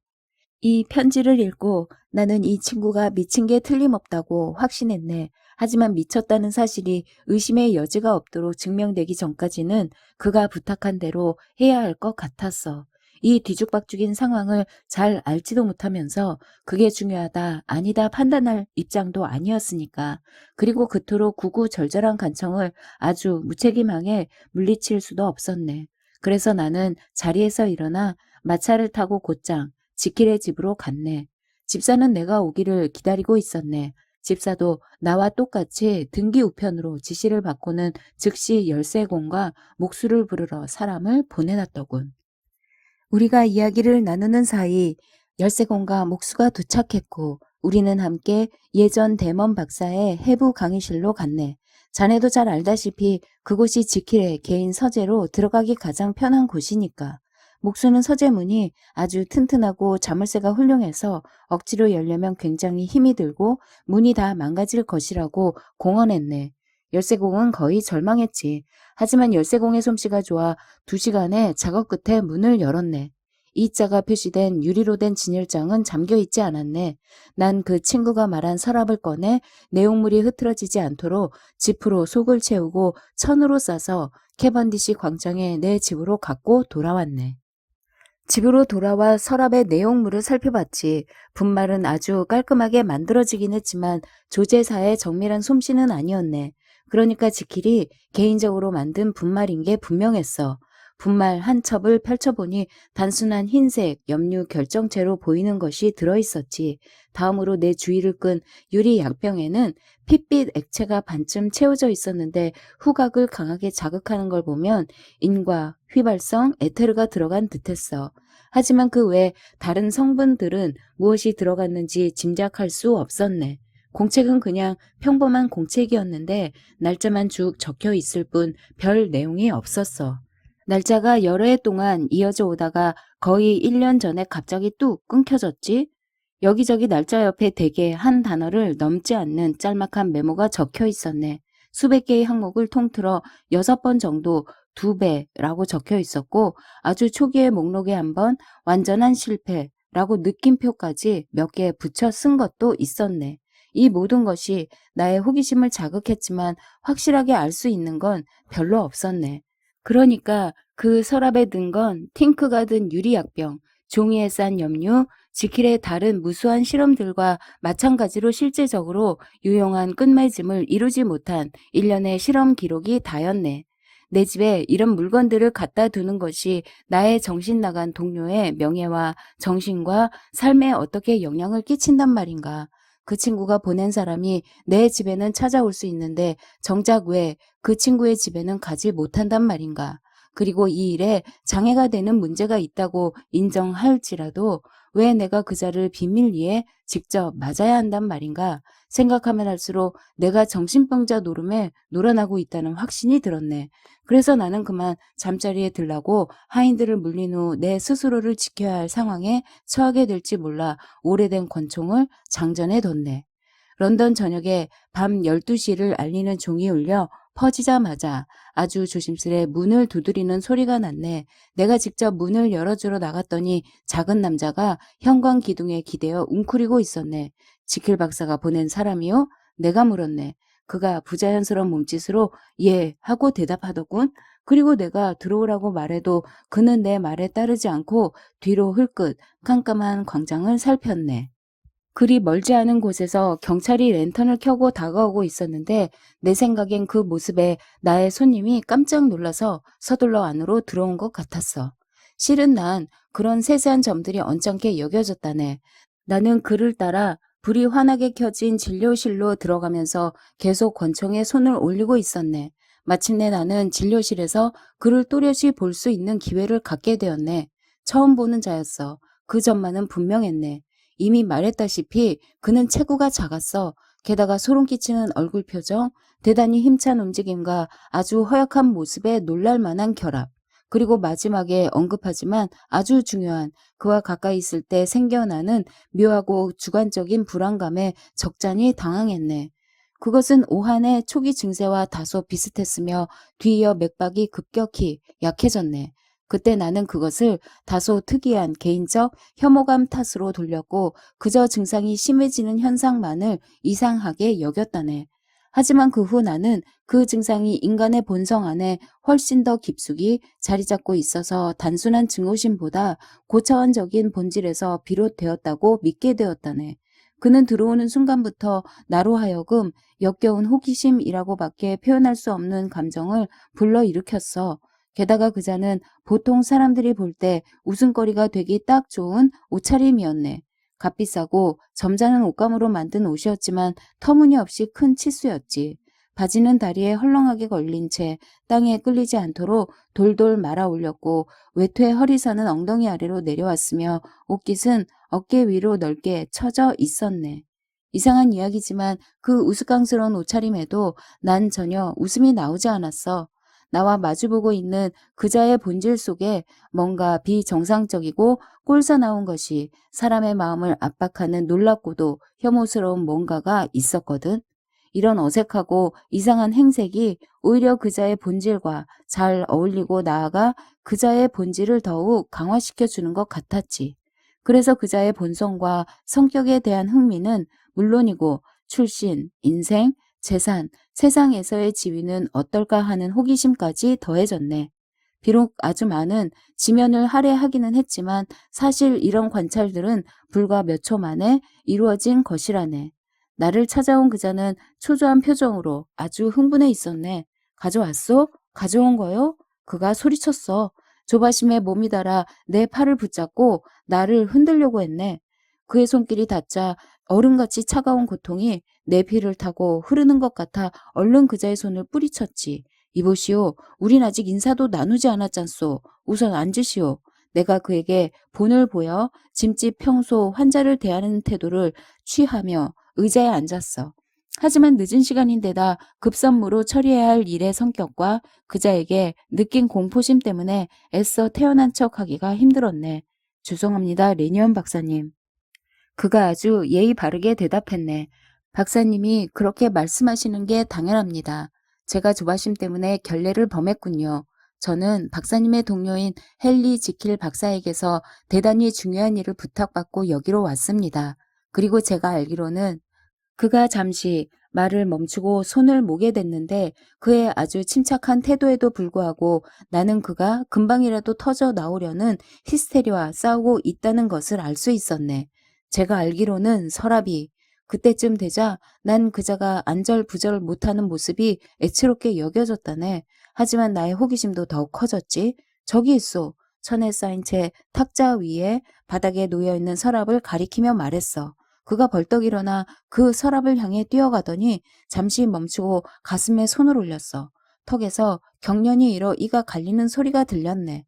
이 편지를 읽고 나는 이 친구가 미친 게 틀림없다고 확신했네. 하지만 미쳤다는 사실이 의심의 여지가 없도록 증명되기 전까지는 그가 부탁한 대로 해야 할 것 같았어. 이 뒤죽박죽인 상황을 잘 알지도 못하면서 그게 중요하다, 아니다 판단할 입장도 아니었으니까. 그리고 그토록 구구절절한 간청을 아주 무책임하게 물리칠 수도 없었네. 그래서 나는 자리에서 일어나 마차를 타고 곧장 지킬의 집으로 갔네. 집사는 내가 오기를 기다리고 있었네. 집사도 나와 똑같이 등기 우편으로 지시를 받고는 즉시 열쇠공과 목수를 부르러 사람을 보내놨더군. 우리가 이야기를 나누는 사이 열쇠공과 목수가 도착했고 우리는 함께 예전 대먼 박사의 해부 강의실로 갔네. 자네도 잘 알다시피 그곳이 지킬의 개인 서재로 들어가기 가장 편한 곳이니까. 목수는 서재문이 아주 튼튼하고 자물쇠가 훌륭해서 억지로 열려면 굉장히 힘이 들고 문이 다 망가질 것이라고 공언했네. 열쇠공은 거의 절망했지. 하지만 열쇠공의 솜씨가 좋아 2시간의 작업 끝에 문을 열었네. 이자가 표시된 유리로 된 진열장은 잠겨있지 않았네. 난 그 친구가 말한 서랍을 꺼내 내용물이 흐트러지지 않도록 지프로 속을 채우고 천으로 싸서 캐번디시 광장에 내 집으로 갖고 돌아왔네. 집으로 돌아와 서랍의 내용물을 살펴봤지. 분말은 아주 깔끔하게 만들어지긴 했지만 조제사의 정밀한 솜씨는 아니었네. 그러니까 지킬이 개인적으로 만든 분말인 게 분명했어. 분말 한 첩을 펼쳐보니 단순한 흰색 염류 결정체로 보이는 것이 들어있었지. 다음으로 내 주의를 끈 유리 약병에는 핏빛 액체가 반쯤 채워져 있었는데 후각을 강하게 자극하는 걸 보면 인과, 휘발성, 에테르가 들어간 듯했어. 하지만 그 외 다른 성분들은 무엇이 들어갔는지 짐작할 수 없었네. 공책은 그냥 평범한 공책이었는데 날짜만 쭉 적혀 있을 뿐 별 내용이 없었어. 날짜가 여러 해 동안 이어져 오다가 거의 1년 전에 갑자기 뚝 끊겨졌지? 여기저기 날짜 옆에 대개 한 단어를 넘지 않는 짤막한 메모가 적혀 있었네. 수백 개의 항목을 통틀어 6번 정도 2배라고 적혀 있었고 아주 초기의 목록에 한 번 완전한 실패라고 느낌표까지 몇 개 붙여 쓴 것도 있었네. 이 모든 것이 나의 호기심을 자극했지만 확실하게 알 수 있는 건 별로 없었네. 그러니까 그 서랍에 든 건 팅크가 든 유리약병, 종이에 싼 염료, 지킬의 다른 무수한 실험들과 마찬가지로 실제적으로 유용한 끝맺음을 이루지 못한 일련의 실험 기록이 다였네. 내 집에 이런 물건들을 갖다 두는 것이 나의 정신 나간 동료의 명예와 정신과 삶에 어떻게 영향을 끼친단 말인가. 그 친구가 보낸 사람이 내 집에는 찾아올 수 있는데 정작 왜 그 친구의 집에는 가지 못한단 말인가. 그리고 이 일에 장애가 되는 문제가 있다고 인정할지라도 왜 내가 그자를 비밀리에 직접 맞아야 한단 말인가. 생각하면 할수록 내가 정신병자 노름에 놀아나고 있다는 확신이 들었네. 그래서 나는 그만 잠자리에 들라고 하인들을 물린 후 내 스스로를 지켜야 할 상황에 처하게 될지 몰라 오래된 권총을 장전해 뒀네. 런던 저녁에 밤 12시를 알리는 종이 울려 퍼지자마자 아주 조심스레 문을 두드리는 소리가 났네. 내가 직접 문을 열어주러 나갔더니 작은 남자가 현관 기둥에 기대어 웅크리고 있었네. 지킬 박사가 보낸 사람이요? 내가 물었네. 그가 부자연스러운 몸짓으로 예 하고 대답하더군. 그리고 내가 들어오라고 말해도 그는 내 말에 따르지 않고 뒤로 흘끗 깜깜한 광장을 살폈네. 그리 멀지 않은 곳에서 경찰이 랜턴을 켜고 다가오고 있었는데 내 생각엔 그 모습에 나의 손님이 깜짝 놀라서 서둘러 안으로 들어온 것 같았어. 실은 난 그런 세세한 점들이 언짢게 여겨졌다네. 나는 그를 따라 불이 환하게 켜진 진료실로 들어가면서 계속 권총에 손을 올리고 있었네. 마침내 나는 진료실에서 그를 또렷이 볼 수 있는 기회를 갖게 되었네. 처음 보는 자였어. 그 점만은 분명했네. 이미 말했다시피 그는 체구가 작았어. 게다가 소름 끼치는 얼굴 표정, 대단히 힘찬 움직임과 아주 허약한 모습에 놀랄 만한 결합. 그리고 마지막에 언급하지만 아주 중요한 그와 가까이 있을 때 생겨나는 묘하고 주관적인 불안감에 적잖이 당황했네. 그것은 오한의 초기 증세와 다소 비슷했으며 뒤이어 맥박이 급격히 약해졌네. 그때 나는 그것을 다소 특이한 개인적 혐오감 탓으로 돌렸고 그저 증상이 심해지는 현상만을 이상하게 여겼다네. 하지만 그 후 나는 그 증상이 인간의 본성 안에 훨씬 더 깊숙이 자리 잡고 있어서 단순한 증오심보다 고차원적인 본질에서 비롯되었다고 믿게 되었다네. 그는 들어오는 순간부터 나로 하여금 역겨운 호기심이라고밖에 표현할 수 없는 감정을 불러일으켰어. 게다가 그자는 보통 사람들이 볼 때 웃음거리가 되기 딱 좋은 옷차림이었네. 값비싸고 점잖은 옷감으로 만든 옷이었지만 터무니없이 큰 치수였지. 바지는 다리에 헐렁하게 걸린 채 땅에 끌리지 않도록 돌돌 말아 올렸고 외투의 허리선은 엉덩이 아래로 내려왔으며 옷깃은 어깨 위로 넓게 처져 있었네. 이상한 이야기지만 그 우스꽝스러운 옷차림에도 난 전혀 웃음이 나오지 않았어. 나와 마주보고 있는 그자의 본질 속에 뭔가 비정상적이고 꼴사나운 것이 사람의 마음을 압박하는 놀랍고도 혐오스러운 뭔가가 있었거든. 이런 어색하고 이상한 행색이 오히려 그자의 본질과 잘 어울리고 나아가 그자의 본질을 더욱 강화시켜 주는 것 같았지. 그래서 그자의 본성과 성격에 대한 흥미는 물론이고 출신, 인생, 재산, 세상에서의 지위는 어떨까 하는 호기심까지 더해졌네. 비록 아주 많은 지면을 할애하기는 했지만 사실 이런 관찰들은 불과 몇 초 만에 이루어진 것이라네. 나를 찾아온 그자는 초조한 표정으로 아주 흥분해 있었네. 가져왔소? 가져온 거요? 그가 소리쳤어. 조바심에 몸이 달아 내 팔을 붙잡고 나를 흔들려고 했네. 그의 손길이 닿자 얼음같이 차가운 고통이 내 피를 타고 흐르는 것 같아 얼른 그자의 손을 뿌리쳤지. 이보시오. 우린 아직 인사도 나누지 않았잖소. 우선 앉으시오. 내가 그에게 본을 보여 짐짓 평소 환자를 대하는 태도를 취하며 의자에 앉았어. 하지만 늦은 시간인데다 급선무로 처리해야 할 일의 성격과 그자에게 느낀 공포심 때문에 애써 태어난 척하기가 힘들었네. 죄송합니다, 레니언 박사님. 그가 아주 예의 바르게 대답했네. 박사님이 그렇게 말씀하시는 게 당연합니다. 제가 조바심 때문에 결례를 범했군요. 저는 박사님의 동료인 헨리 지킬 박사에게서 대단히 중요한 일을 부탁받고 여기로 왔습니다. 그리고 제가 알기로는 그가 잠시 말을 멈추고 손을 모게 됐는데 그의 아주 침착한 태도에도 불구하고 나는 그가 금방이라도 터져 나오려는 히스테리와 싸우고 있다는 것을 알 수 있었네. 제가 알기로는 서랍이 그때쯤 되자 난 그자가 안절부절 못하는 모습이 애처롭게 여겨졌다네. 하지만 나의 호기심도 더욱 커졌지. 저기 있어. 천에 쌓인 채 탁자 위에 바닥에 놓여있는 서랍을 가리키며 말했어. 그가 벌떡 일어나 그 서랍을 향해 뛰어가더니 잠시 멈추고 가슴에 손을 올렸어. 턱에서 경련이 일어 이가 갈리는 소리가 들렸네.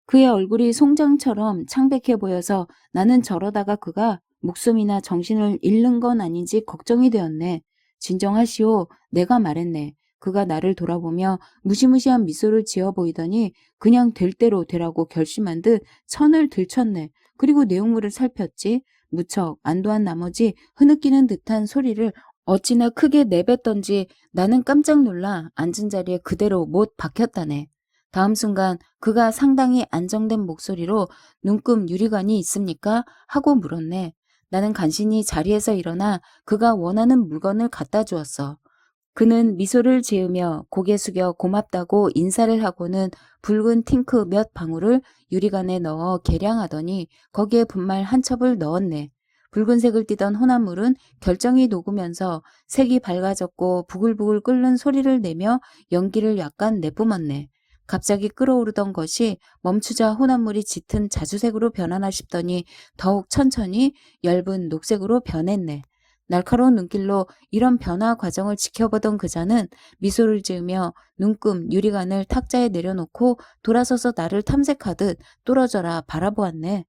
그의 얼굴이 송장처럼 창백해 보여서 나는 저러다가 그가 목숨이나 정신을 잃는 건 아닌지 걱정이 되었네. 진정하시오. 내가 말했네. 그가 나를 돌아보며 무시무시한 미소를 지어 보이더니 그냥 될 대로 되라고 결심한 듯 천을 들쳤네. 그리고 내용물을 살폈지. 무척 안도한 나머지 흐느끼는 듯한 소리를 어찌나 크게 내뱉던지 나는 깜짝 놀라 앉은 자리에 그대로 못 박혔다네. 다음 순간 그가 상당히 안정된 목소리로 눈금 유리관이 있습니까? 하고 물었네. 나는 간신히 자리에서 일어나 그가 원하는 물건을 갖다 주었어. 그는 미소를 지으며 고개 숙여 고맙다고 인사를 하고는 붉은 팅크 몇 방울을 유리관에 넣어 계량하더니 거기에 분말 한 첩을 넣었네. 붉은색을 띠던 혼합물은 결정이 녹으면서 색이 밝아졌고 부글부글 끓는 소리를 내며 연기를 약간 내뿜었네. 갑자기 끓어오르던 것이 멈추자 혼합물이 짙은 자주색으로 변하나 싶더니 더욱 천천히 엷은 녹색으로 변했네. 날카로운 눈길로 이런 변화 과정을 지켜보던 그자는 미소를 지으며 눈금 유리관을 탁자에 내려놓고 돌아서서 나를 탐색하듯 뚫어져라 바라보았네.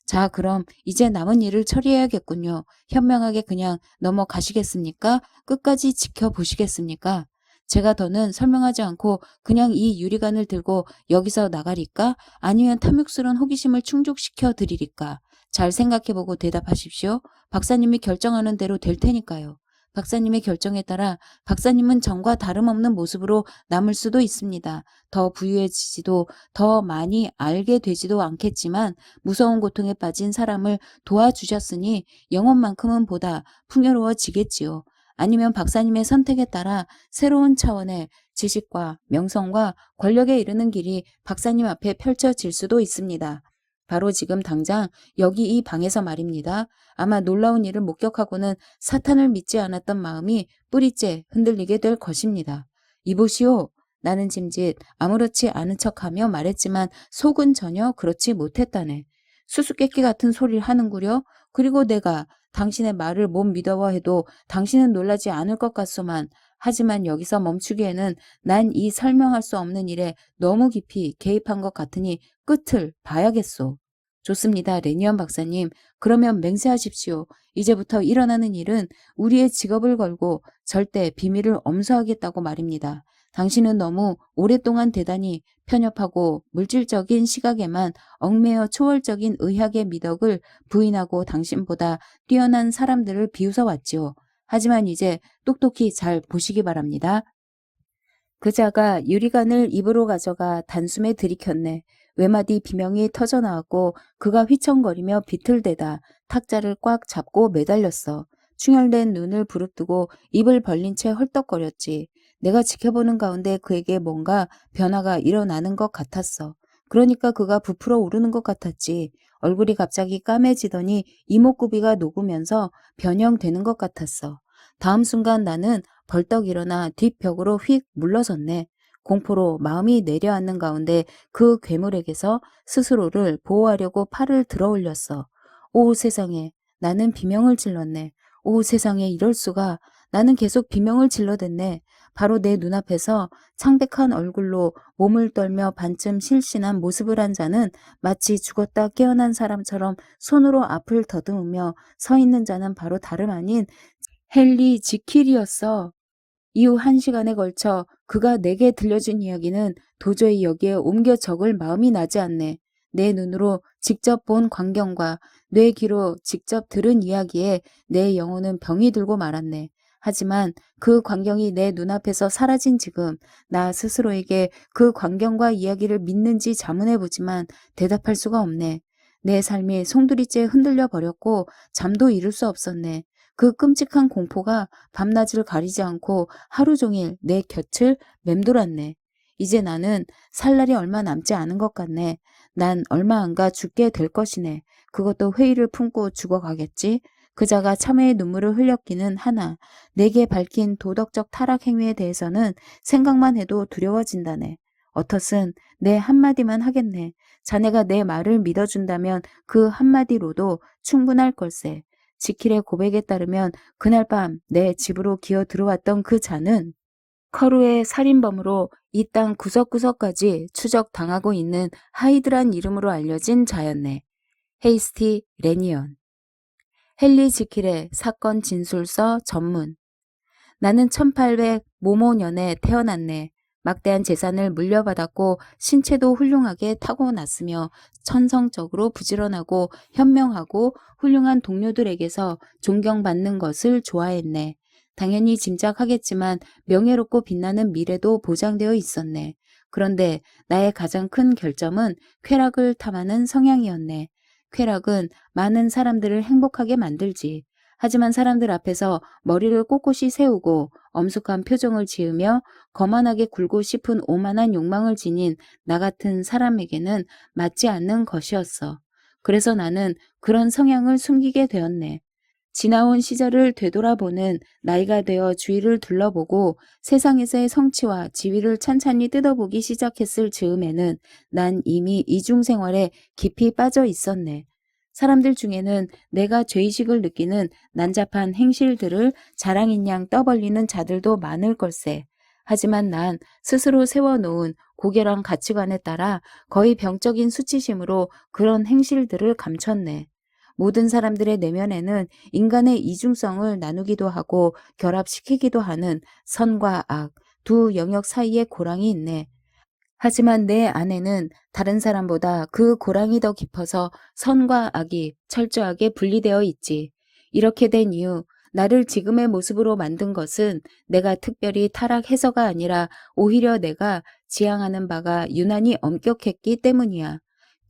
자, 그럼 이제 남은 일을 처리해야겠군요. 현명하게 그냥 넘어가시겠습니까? 끝까지 지켜보시겠습니까? 제가 더는 설명하지 않고 그냥 이 유리관을 들고 여기서 나가리까? 아니면 탐욕스러운 호기심을 충족시켜 드리리까? 잘 생각해보고 대답하십시오. 박사님이 결정하는 대로 될 테니까요. 박사님의 결정에 따라 박사님은 전과 다름없는 모습으로 남을 수도 있습니다. 더 부유해지지도 더 많이 알게 되지도 않겠지만 무서운 고통에 빠진 사람을 도와주셨으니 영혼만큼은 보다 풍요로워지겠지요. 아니면 박사님의 선택에 따라 새로운 차원의 지식과 명성과 권력에 이르는 길이 박사님 앞에 펼쳐질 수도 있습니다. 바로 지금 당장 여기 이 방에서 말입니다. 아마 놀라운 일을 목격하고는 사탄을 믿지 않았던 마음이 뿌리째 흔들리게 될 것입니다. 이보시오. 나는 짐짓 아무렇지 않은 척하며 말했지만 속은 전혀 그렇지 못했다네. 수수께끼 같은 소리를 하는구려. 그리고 내가 당신의 말을 못 믿어와 해도 당신은 놀라지 않을 것 같소만. 하지만 여기서 멈추기에는 난 이 설명할 수 없는 일에 너무 깊이 개입한 것 같으니 끝을 봐야겠소. 좋습니다. 레니언 박사님. 그러면 맹세하십시오. 이제부터 일어나는 일은 우리의 직업을 걸고 절대 비밀을 엄수하겠다고 말입니다. 당신은 너무 오랫동안 대단히 편협하고 물질적인 시각에만 얽매여 초월적인 의학의 미덕을 부인하고 당신보다 뛰어난 사람들을 비웃어왔지요. 하지만 이제 똑똑히 잘 보시기 바랍니다. 그자가 유리관을 입으로 가져가 단숨에 들이켰네. 외마디 비명이 터져나왔고 그가 휘청거리며 비틀대다 탁자를 꽉 잡고 매달렸어. 충혈된 눈을 부릅뜨고 입을 벌린 채 헐떡거렸지. 내가 지켜보는 가운데 그에게 뭔가 변화가 일어나는 것 같았어. 그러니까 그가 부풀어 오르는 것 같았지. 얼굴이 갑자기 까매지더니 이목구비가 녹으면서 변형되는 것 같았어. 다음 순간 나는 벌떡 일어나 뒷벽으로 휙 물러섰네. 공포로 마음이 내려앉는 가운데 그 괴물에게서 스스로를 보호하려고 팔을 들어 올렸어. 오 세상에, 나는 비명을 질렀네. 오 세상에, 이럴 수가. 나는 계속 비명을 질러댔네. 바로 내 눈앞에서 창백한 얼굴로 몸을 떨며 반쯤 실신한 모습을 한 자는 마치 죽었다 깨어난 사람처럼 손으로 앞을 더듬으며 서 있는 자는 바로 다름 아닌 헨리 지킬이었어. 이후 1시간에 걸쳐 그가 내게 들려준 이야기는 도저히 여기에 옮겨 적을 마음이 나지 않네. 내 눈으로 직접 본 광경과 뇌 귀로 직접 들은 이야기에 내 영혼은 병이 들고 말았네. 하지만 그 광경이 내 눈앞에서 사라진 지금 나 스스로에게 그 광경과 이야기를 믿는지 자문해보지만 대답할 수가 없네. 내 삶이 송두리째 흔들려 버렸고 잠도 이룰 수 없었네. 그 끔찍한 공포가 밤낮을 가리지 않고 하루 종일 내 곁을 맴돌았네. 이제 나는 살 날이 얼마 남지 않은 것 같네. 난 얼마 안 가 죽게 될 것이네. 그것도 회의를 품고 죽어가겠지. 그자가 참회의 눈물을 흘렸기는 하나 내게 밝힌 도덕적 타락 행위에 대해서는 생각만 해도 두려워진다네. 어떻든 내 한마디만 하겠네. 자네가 내 말을 믿어준다면 그 한마디로도 충분할 걸세. 지킬의 고백에 따르면 그날 밤 내 집으로 기어 들어왔던 그 자는 커루의 살인범으로 이 땅 구석구석까지 추적당하고 있는 하이드란 이름으로 알려진 자였네. 헤이스티 레니언. 헨리 지킬의 사건 진술서 전문. 나는 1800모모년에 태어났네. 막대한 재산을 물려받았고 신체도 훌륭하게 타고났으며 천성적으로 부지런하고 현명하고 훌륭한 동료들에게서 존경받는 것을 좋아했네. 당연히 짐작하겠지만 명예롭고 빛나는 미래도 보장되어 있었네. 그런데 나의 가장 큰 결점은 쾌락을 탐하는 성향이었네. 쾌락은 많은 사람들을 행복하게 만들지. 하지만 사람들 앞에서 머리를 꼿꼿이 세우고 엄숙한 표정을 지으며 거만하게 굴고 싶은 오만한 욕망을 지닌 나 같은 사람에게는 맞지 않는 것이었어. 그래서 나는 그런 성향을 숨기게 되었네. 지나온 시절을 되돌아보는 나이가 되어 주위를 둘러보고 세상에서의 성취와 지위를 찬찬히 뜯어보기 시작했을 즈음에는 난 이미 이중생활에 깊이 빠져 있었네. 사람들 중에는 내가 죄의식을 느끼는 난잡한 행실들을 자랑인 양 떠벌리는 자들도 많을 걸세. 하지만 난 스스로 세워놓은 고결한 가치관에 따라 거의 병적인 수치심으로 그런 행실들을 감췄네. 모든 사람들의 내면에는 인간의 이중성을 나누기도 하고 결합시키기도 하는 선과 악, 두 영역 사이에 고랑이 있네. 하지만 내 안에는 다른 사람보다 그 고랑이 더 깊어서 선과 악이 철저하게 분리되어 있지. 이렇게 된 이유, 나를 지금의 모습으로 만든 것은 내가 특별히 타락해서가 아니라 오히려 내가 지향하는 바가 유난히 엄격했기 때문이야.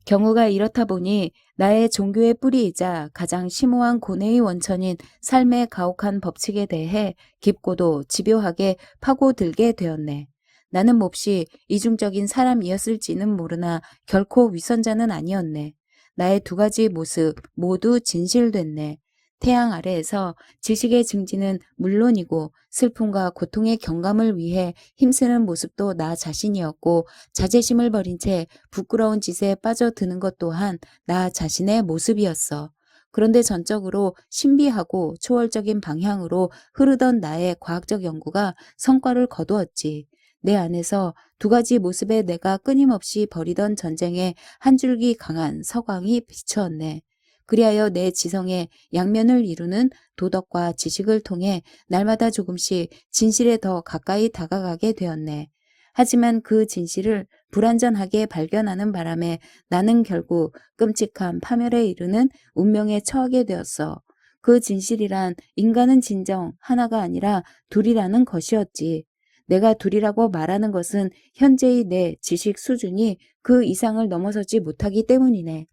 경우가 이렇다 보니 나의 종교의 뿌리이자 가장 심오한 고뇌의 원천인 삶의 가혹한 법칙에 대해 깊고도 집요하게 파고들게 되었네. 나는 몹시 이중적인 사람이었을지는 모르나 결코 위선자는 아니었네. 나의 두 가지 모습 모두 진실됐네. 태양 아래에서 지식의 증진은 물론이고 슬픔과 고통의 경감을 위해 힘쓰는 모습도 나 자신이었고, 자제심을 버린 채 부끄러운 짓에 빠져드는 것 또한 나 자신의 모습이었어. 그런데 전적으로 신비하고 초월적인 방향으로 흐르던 나의 과학적 연구가 성과를 거두었지. 내 안에서 두 가지 모습의 내가 끊임없이 벌이던 전쟁에 한 줄기 강한 서광이 비추었네. 그리하여 내 지성의 양면을 이루는 도덕과 지식을 통해 날마다 조금씩 진실에 더 가까이 다가가게 되었네. 하지만 그 진실을 불완전하게 발견하는 바람에 나는 결국 끔찍한 파멸에 이르는 운명에 처하게 되었어. 그 진실이란 인간은 진정 하나가 아니라 둘이라는 것이었지. 내가 둘이라고 말하는 것은 현재의 내 지식 수준이 그 이상을 넘어서지 못하기 때문이네.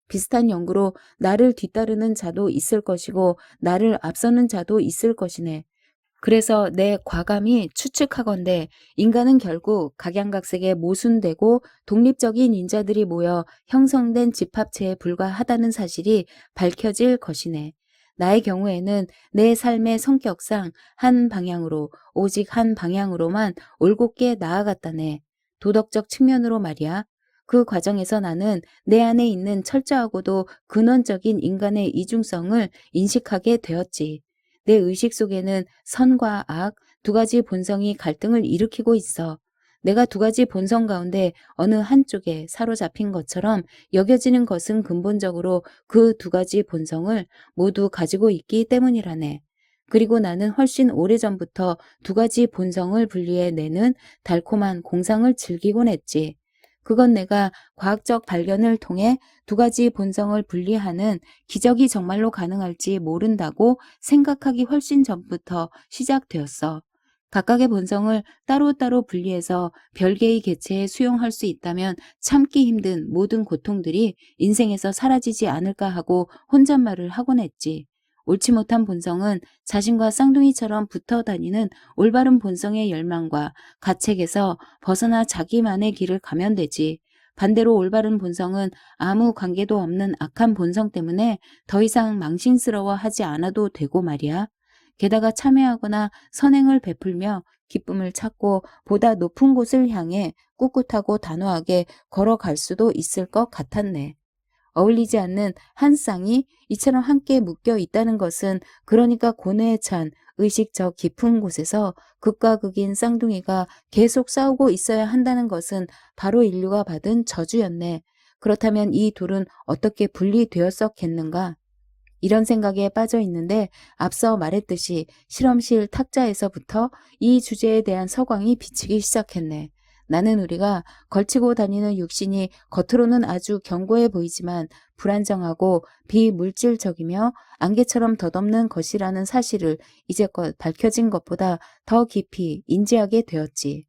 비슷한 연구로 나를 뒤따르는 자도 있을 것이고 나를 앞서는 자도 있을 것이네. 그래서 내 과감히 추측하건대 인간은 결국 각양각색의 모순되고 독립적인 인자들이 모여 형성된 집합체에 불과하다는 사실이 밝혀질 것이네. 나의 경우에는 내 삶의 성격상 한 방향으로, 오직 한 방향으로만 올곧게 나아갔다네. 도덕적 측면으로 말이야. 그 과정에서 나는 내 안에 있는 철저하고도 근원적인 인간의 이중성을 인식하게 되었지. 내 의식 속에는 선과 악 두 가지 본성이 갈등을 일으키고 있어. 내가 두 가지 본성 가운데 어느 한쪽에 사로잡힌 것처럼 여겨지는 것은 근본적으로 그 두 가지 본성을 모두 가지고 있기 때문이라네. 그리고 나는 훨씬 오래전부터 두 가지 본성을 분리해 내는 달콤한 공상을 즐기곤 했지. 그건 내가 과학적 발견을 통해 두 가지 본성을 분리하는 기적이 정말로 가능할지 모른다고 생각하기 훨씬 전부터 시작되었어. 각각의 본성을 따로따로 분리해서 별개의 개체에 수용할 수 있다면 참기 힘든 모든 고통들이 인생에서 사라지지 않을까 하고 혼잣말을 하곤 했지. 옳지 못한 본성은 자신과 쌍둥이처럼 붙어 다니는 올바른 본성의 열망과 가책에서 벗어나 자기만의 길을 가면 되지. 반대로 올바른 본성은 아무 관계도 없는 악한 본성 때문에 더 이상 망신스러워하지 않아도 되고 말이야. 게다가 참회하거나 선행을 베풀며 기쁨을 찾고 보다 높은 곳을 향해 꿋꿋하고 단호하게 걸어갈 수도 있을 것 같았네. 어울리지 않는 한 쌍이 이처럼 함께 묶여 있다는 것은, 그러니까 고뇌에 찬 의식 저 깊은 곳에서 극과 극인 쌍둥이가 계속 싸우고 있어야 한다는 것은 바로 인류가 받은 저주였네. 그렇다면 이 둘은 어떻게 분리되었었겠는가? 이런 생각에 빠져 있는데 앞서 말했듯이 실험실 탁자에서부터 이 주제에 대한 서광이 비치기 시작했네. 나는 우리가 걸치고 다니는 육신이 겉으로는 아주 견고해 보이지만 불안정하고 비물질적이며 안개처럼 덧없는 것이라는 사실을 이제껏 밝혀진 것보다 더 깊이 인지하게 되었지.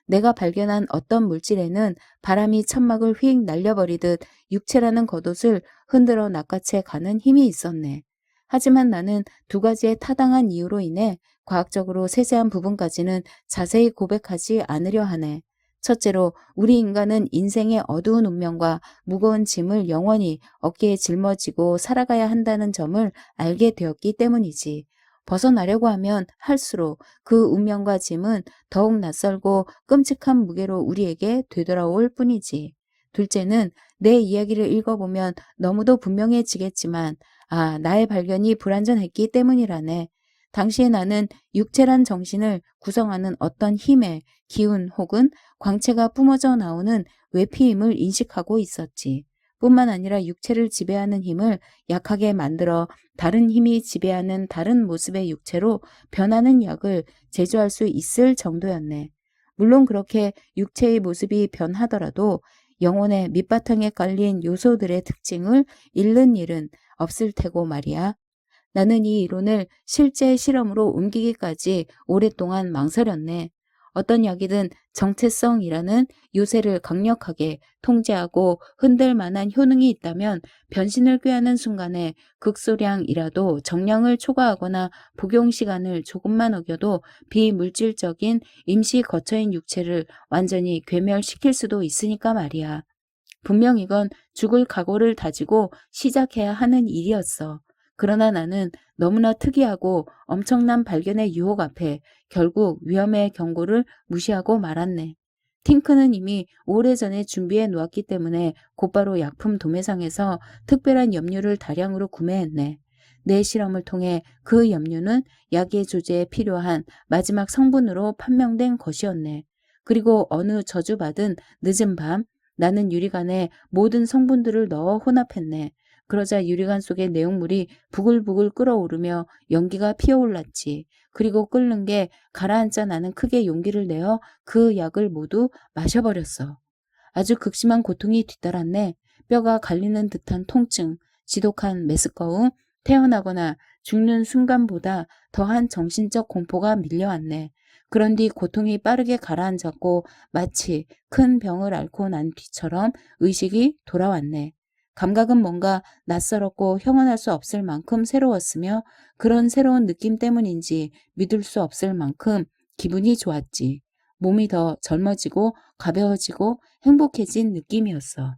내가 발견한 어떤 물질에는 바람이 천막을 휙 날려버리듯 육체라는 겉옷을 흔들어 낚아채 가는 힘이 있었네. 하지만 나는 두 가지의 타당한 이유로 인해 과학적으로 세세한 부분까지는 자세히 고백하지 않으려 하네. 첫째로, 우리 인간은 인생의 어두운 운명과 무거운 짐을 영원히 어깨에 짊어지고 살아가야 한다는 점을 알게 되었기 때문이지. 벗어나려고 하면 할수록 그 운명과 짐은 더욱 낯설고 끔찍한 무게로 우리에게 되돌아올 뿐이지. 둘째는, 내 이야기를 읽어보면 너무도 분명해지겠지만, 나의 발견이 불완전했기 때문이라네. 당시에 나는 육체란 정신을 구성하는 어떤 힘의 기운 혹은 광채가 뿜어져 나오는 외피임을 인식하고 있었지. 뿐만 아니라 육체를 지배하는 힘을 약하게 만들어 다른 힘이 지배하는 다른 모습의 육체로 변하는 약을 제조할 수 있을 정도였네. 물론 그렇게 육체의 모습이 변하더라도 영혼의 밑바탕에 깔린 요소들의 특징을 잃는 일은 없을 테고 말이야. 나는 이 이론을 실제 실험으로 옮기기까지 오랫동안 망설였네. 어떤 약이든 정체성이라는 요새를 강력하게 통제하고 흔들 만한 효능이 있다면 변신을 꾀하는 순간에 극소량이라도 정량을 초과하거나 복용 시간을 조금만 어겨도 비물질적인 임시 거처인 육체를 완전히 괴멸시킬 수도 있으니까 말이야. 분명 이건 죽을 각오를 다지고 시작해야 하는 일이었어. 그러나 나는 너무나 특이하고 엄청난 발견의 유혹 앞에 결국 위험의 경고를 무시하고 말았네. 팅크는 이미 오래전에 준비해 놓았기 때문에 곧바로 약품 도매상에서 특별한 염료를 다량으로 구매했네. 내 실험을 통해 그 염료는 약의 조제에 필요한 마지막 성분으로 판명된 것이었네. 그리고 어느 저주받은 늦은 밤 나는 유리관에 모든 성분들을 넣어 혼합했네. 그러자 유리관 속의 내용물이 부글부글 끓어오르며 연기가 피어올랐지. 그리고 끓는 게 가라앉자 나는 크게 용기를 내어 그 약을 모두 마셔버렸어. 아주 극심한 고통이 뒤따랐네. 뼈가 갈리는 듯한 통증, 지독한 메스꺼움, 태어나거나 죽는 순간보다 더한 정신적 공포가 밀려왔네. 그런 뒤 고통이 빠르게 가라앉았고 마치 큰 병을 앓고 난 뒤처럼 의식이 돌아왔네. 감각은 뭔가 낯설었고 형언할 수 없을 만큼 새로웠으며 그런 새로운 느낌 때문인지 믿을 수 없을 만큼 기분이 좋았지. 몸이 더 젊어지고 가벼워지고 행복해진 느낌이었어.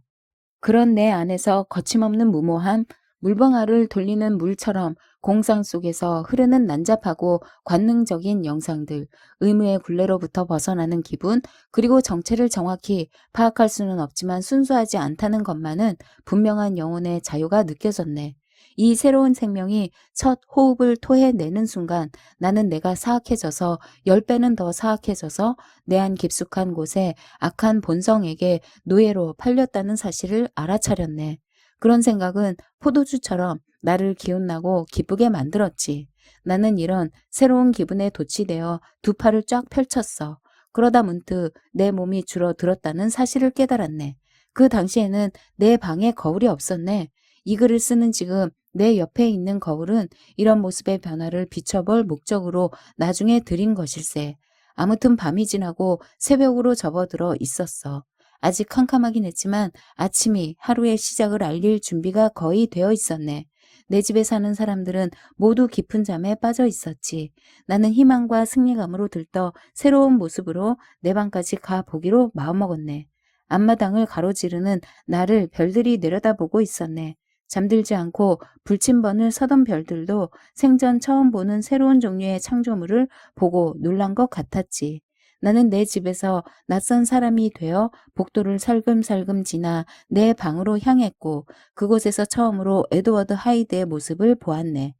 그런 내 안에서 거침없는 무모함, 물방아를 돌리는 물처럼 공상 속에서 흐르는 난잡하고 관능적인 영상들, 의무의 굴레로부터 벗어나는 기분, 그리고 정체를 정확히 파악할 수는 없지만 순수하지 않다는 것만은 분명한 영혼의 자유가 느껴졌네. 이 새로운 생명이 첫 호흡을 토해내는 순간 나는 내가 사악해져서 10배는 더 사악해져서 내 안 깊숙한 곳에 악한 본성에게 노예로 팔렸다는 사실을 알아차렸네. 그런 생각은 포도주처럼 나를 기운나고 기쁘게 만들었지. 나는 이런 새로운 기분에 도취되어 두 팔을 쫙 펼쳤어. 그러다 문득 내 몸이 줄어들었다는 사실을 깨달았네. 그 당시에는 내 방에 거울이 없었네. 이 글을 쓰는 지금 내 옆에 있는 거울은 이런 모습의 변화를 비춰볼 목적으로 나중에 들인 것일세. 아무튼 밤이 지나고 새벽으로 접어들어 있었어. 아직 캄캄하긴 했지만 아침이 하루의 시작을 알릴 준비가 거의 되어 있었네. 내 집에 사는 사람들은 모두 깊은 잠에 빠져 있었지. 나는 희망과 승리감으로 들떠 새로운 모습으로 내 방까지 가보기로 마음먹었네. 앞마당을 가로지르는 나를 별들이 내려다보고 있었네. 잠들지 않고 불침번을 서던 별들도 생전 처음 보는 새로운 종류의 창조물을 보고 놀란 것 같았지. 나는 내 집에서 낯선 사람이 되어 복도를 살금살금 지나 내 방으로 향했고 그곳에서 처음으로 에드워드 하이드의 모습을 보았네.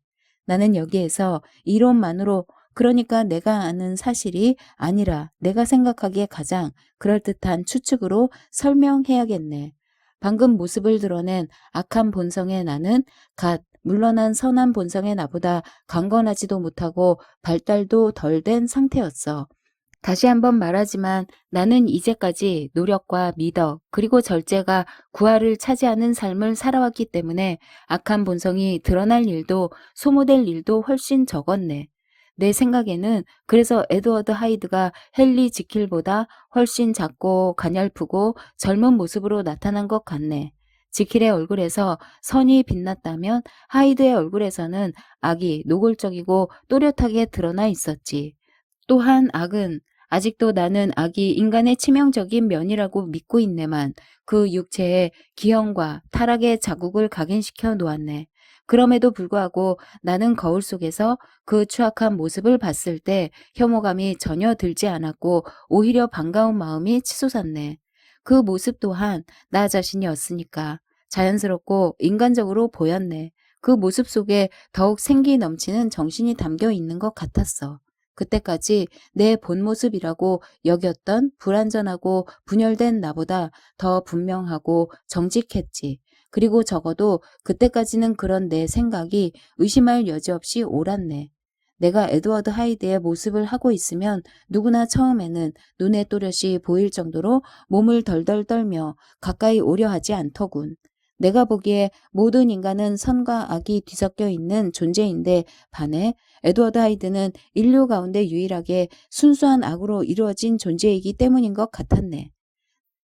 나는 여기에서 이론만으로 그러니까 내가 아는 사실이 아니라 내가 생각하기에 가장 그럴듯한 추측으로 설명해야겠네. 방금 모습을 드러낸 악한 본성의 나는 갓 물러난 선한 본성의 나보다 강건하지도 못하고 발달도 덜 된 상태였어. 다시 한번 말하지만 나는 이제까지 노력과 미덕 그리고 절제가 구하를 차지하는 삶을 살아왔기 때문에 악한 본성이 드러날 일도 소모될 일도 훨씬 적었네. 내 생각에는 그래서 에드워드 하이드가 헨리 지킬보다 훨씬 작고 가냘프고 젊은 모습으로 나타난 것 같네. 지킬의 얼굴에서 선이 빛났다면 하이드의 얼굴에서는 악이 노골적이고 또렷하게 드러나 있었지. 또한 악은 아직도 나는 악이 인간의 치명적인 면이라고 믿고 있네만 그 육체에 기형과 타락의 자국을 각인시켜 놓았네. 그럼에도 불구하고 나는 거울 속에서 그 추악한 모습을 봤을 때 혐오감이 전혀 들지 않았고 오히려 반가운 마음이 치솟았네. 그 모습 또한 나 자신이었으니까 자연스럽고 인간적으로 보였네. 그 모습 속에 더욱 생기 넘치는 정신이 담겨 있는 것 같았어. 그때까지 내 본 모습이라고 여겼던 불완전하고 분열된 나보다 더 분명하고 정직했지. 그리고 적어도 그때까지는 그런 내 생각이 의심할 여지 없이 옳았네. 내가 에드워드 하이드의 모습을 하고 있으면 누구나 처음에는 눈에 또렷이 보일 정도로 몸을 덜덜 떨며 가까이 오려 하지 않더군. 내가 보기에 모든 인간은 선과 악이 뒤섞여 있는 존재인데 반해 에드워드 하이드는 인류 가운데 유일하게 순수한 악으로 이루어진 존재이기 때문인 것 같았네.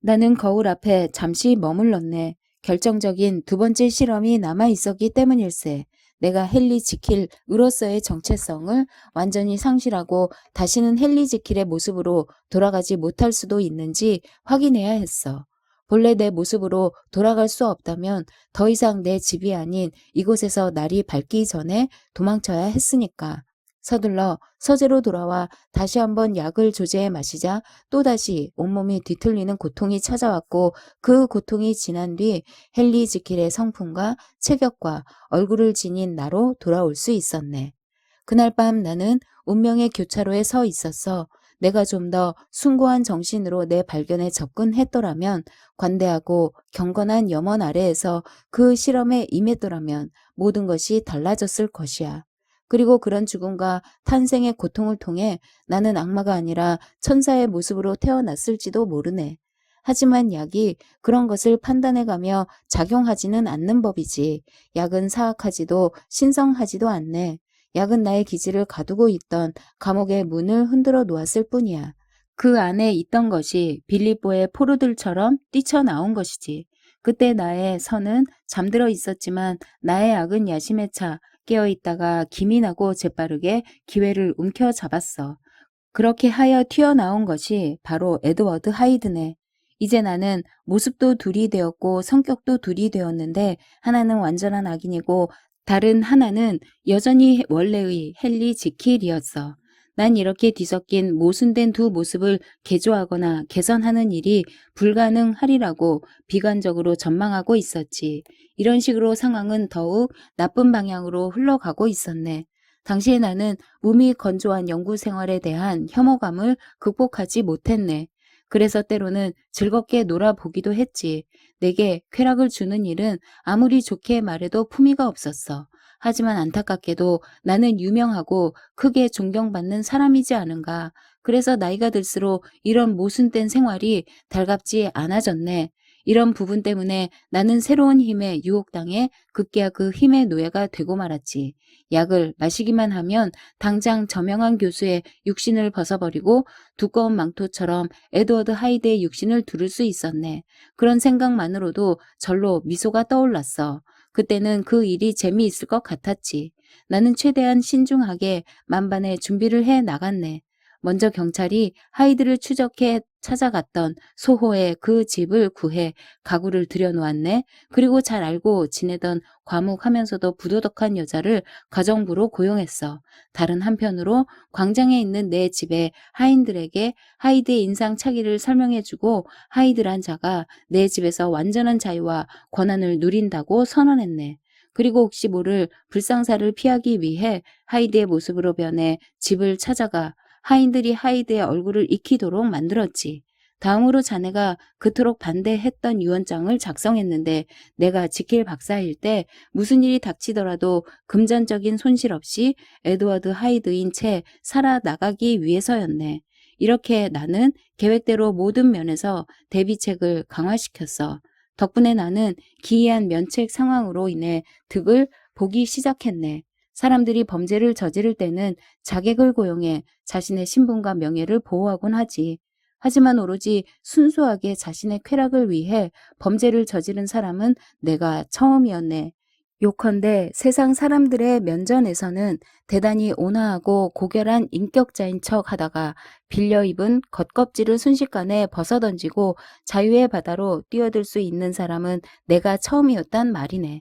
나는 거울 앞에 잠시 머물렀네. 결정적인 두 번째 실험이 남아 있었기 때문일세. 내가 헨리 지킬으로서의 정체성을 완전히 상실하고 다시는 헨리 지킬의 모습으로 돌아가지 못할 수도 있는지 확인해야 했어. 본래 내 모습으로 돌아갈 수 없다면 더 이상 내 집이 아닌 이곳에서 날이 밝기 전에 도망쳐야 했으니까. 서둘러 서재로 돌아와 다시 한번 약을 조제해 마시자 또다시 온몸이 뒤틀리는 고통이 찾아왔고 그 고통이 지난 뒤 헨리 지킬의 성품과 체격과 얼굴을 지닌 나로 돌아올 수 있었네. 그날 밤 나는 운명의 교차로에 서 있었어. 내가 좀 더 숭고한 정신으로 내 발견에 접근했더라면, 관대하고 경건한 염원 아래에서 그 실험에 임했더라면 모든 것이 달라졌을 것이야. 그리고 그런 죽음과 탄생의 고통을 통해 나는 악마가 아니라 천사의 모습으로 태어났을지도 모르네. 하지만 약이 그런 것을 판단해가며 작용하지는 않는 법이지. 약은 사악하지도 신성하지도 않네. 약은 나의 기지를 가두고 있던 감옥의 문을 흔들어 놓았을 뿐이야. 그 안에 있던 것이 빌립보의 포로들처럼 뛰쳐나온 것이지. 그때 나의 선은 잠들어 있었지만 나의 악은 야심에 차 깨어있다가 기민하고 재빠르게 기회를 움켜잡았어. 그렇게 하여 튀어나온 것이 바로 에드워드 하이드네. 이제 나는 모습도 둘이 되었고 성격도 둘이 되었는데 하나는 완전한 악인이고 다른 하나는 여전히 원래의 헨리 지킬이었어. 난 이렇게 뒤섞인 모순된 두 모습을 개조하거나 개선하는 일이 불가능하리라고 비관적으로 전망하고 있었지. 이런 식으로 상황은 더욱 나쁜 방향으로 흘러가고 있었네. 당시에 나는 몸이 건조한 연구 생활에 대한 혐오감을 극복하지 못했네. 그래서 때로는 즐겁게 놀아보기도 했지. 내게 쾌락을 주는 일은 아무리 좋게 말해도 품위가 없었어. 하지만 안타깝게도 나는 유명하고 크게 존경받는 사람이지 않은가. 그래서 나이가 들수록 이런 모순된 생활이 달갑지 않아졌네. 이런 부분 때문에 나는 새로운 힘에 유혹당해 급기야 그 힘의 노예가 되고 말았지. 약을 마시기만 하면 당장 저명한 교수의 육신을 벗어버리고 두꺼운 망토처럼 에드워드 하이드의 육신을 두를 수 있었네. 그런 생각만으로도 절로 미소가 떠올랐어. 그때는 그 일이 재미있을 것 같았지. 나는 최대한 신중하게 만반의 준비를 해 나갔네. 먼저 경찰이 하이드를 추적해 찾아갔던 소호의 그 집을 구해 가구를 들여놓았네. 그리고 잘 알고 지내던 과묵하면서도 부도덕한 여자를 가정부로 고용했어. 다른 한편으로 광장에 있는 내 집에 하인들에게 하이드의 인상착의를 설명해주고 하이드란 자가 내 집에서 완전한 자유와 권한을 누린다고 선언했네. 그리고 혹시 모를 불상사를 피하기 위해 하이드의 모습으로 변해 집을 찾아가 하인들이 하이드의 얼굴을 익히도록 만들었지. 다음으로 자네가 그토록 반대했던 유언장을 작성했는데 내가 지킬 박사일 때 무슨 일이 닥치더라도 금전적인 손실 없이 에드워드 하이드인 채 살아나가기 위해서였네. 이렇게 나는 계획대로 모든 면에서 대비책을 강화시켰어. 덕분에 나는 기이한 면책 상황으로 인해 득을 보기 시작했네. 사람들이 범죄를 저지를 때는 자객을 고용해 자신의 신분과 명예를 보호하곤 하지. 하지만 오로지 순수하게 자신의 쾌락을 위해 범죄를 저지른 사람은 내가 처음이었네. 요컨대 세상 사람들의 면전에서는 대단히 온화하고 고결한 인격자인 척 하다가 빌려 입은 겉껍질을 순식간에 벗어던지고 자유의 바다로 뛰어들 수 있는 사람은 내가 처음이었단 말이네.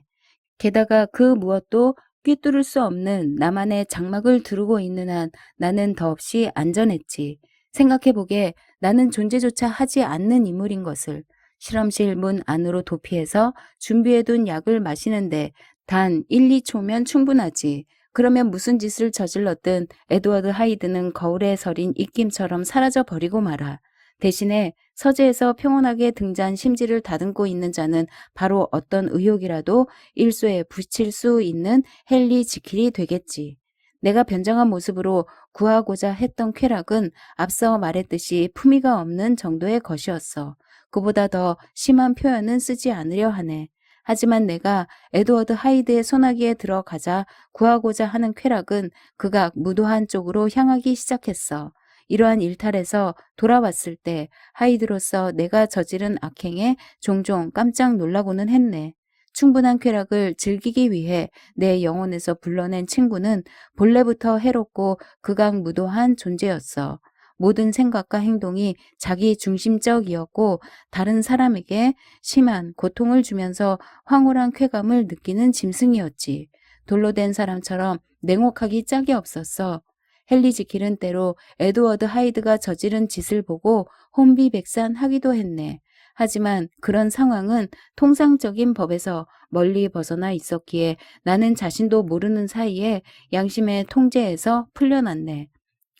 게다가 그 무엇도 꿰뚫을 수 없는 나만의 장막을 두르고 있는 한 나는 더없이 안전했지. 생각해보게 나는 존재조차 하지 않는 인물인 것을. 실험실 문 안으로 도피해서 준비해둔 약을 마시는데 단 1, 2초면 충분하지. 그러면 무슨 짓을 저질렀든 에드워드 하이드는 거울에 서린 입김처럼 사라져 버리고 말아. 대신에 서재에서 평온하게 등잔 심지를 다듬고 있는 자는 바로 어떤 의혹이라도 일소에 붙일 수 있는 헨리 지킬이 되겠지. 내가 변장한 모습으로 구하고자 했던 쾌락은 앞서 말했듯이 품위가 없는 정도의 것이었어. 그보다 더 심한 표현은 쓰지 않으려 하네. 하지만 내가 에드워드 하이드의 소나기에 들어가자 구하고자 하는 쾌락은 극악 무도한 쪽으로 향하기 시작했어. 이러한 일탈에서 돌아왔을 때 하이드로서 내가 저지른 악행에 종종 깜짝 놀라고는 했네. 충분한 쾌락을 즐기기 위해 내 영혼에서 불러낸 친구는 본래부터 해롭고 극악무도한 존재였어. 모든 생각과 행동이 자기 중심적이었고 다른 사람에게 심한 고통을 주면서 황홀한 쾌감을 느끼는 짐승이었지. 돌로 된 사람처럼 냉혹하기 짝이 없었어. 헨리 지킬은 때로 에드워드 하이드가 저지른 짓을 보고 혼비백산하기도 했네. 하지만 그런 상황은 통상적인 법에서 멀리 벗어나 있었기에 나는 자신도 모르는 사이에 양심의 통제에서 풀려났네.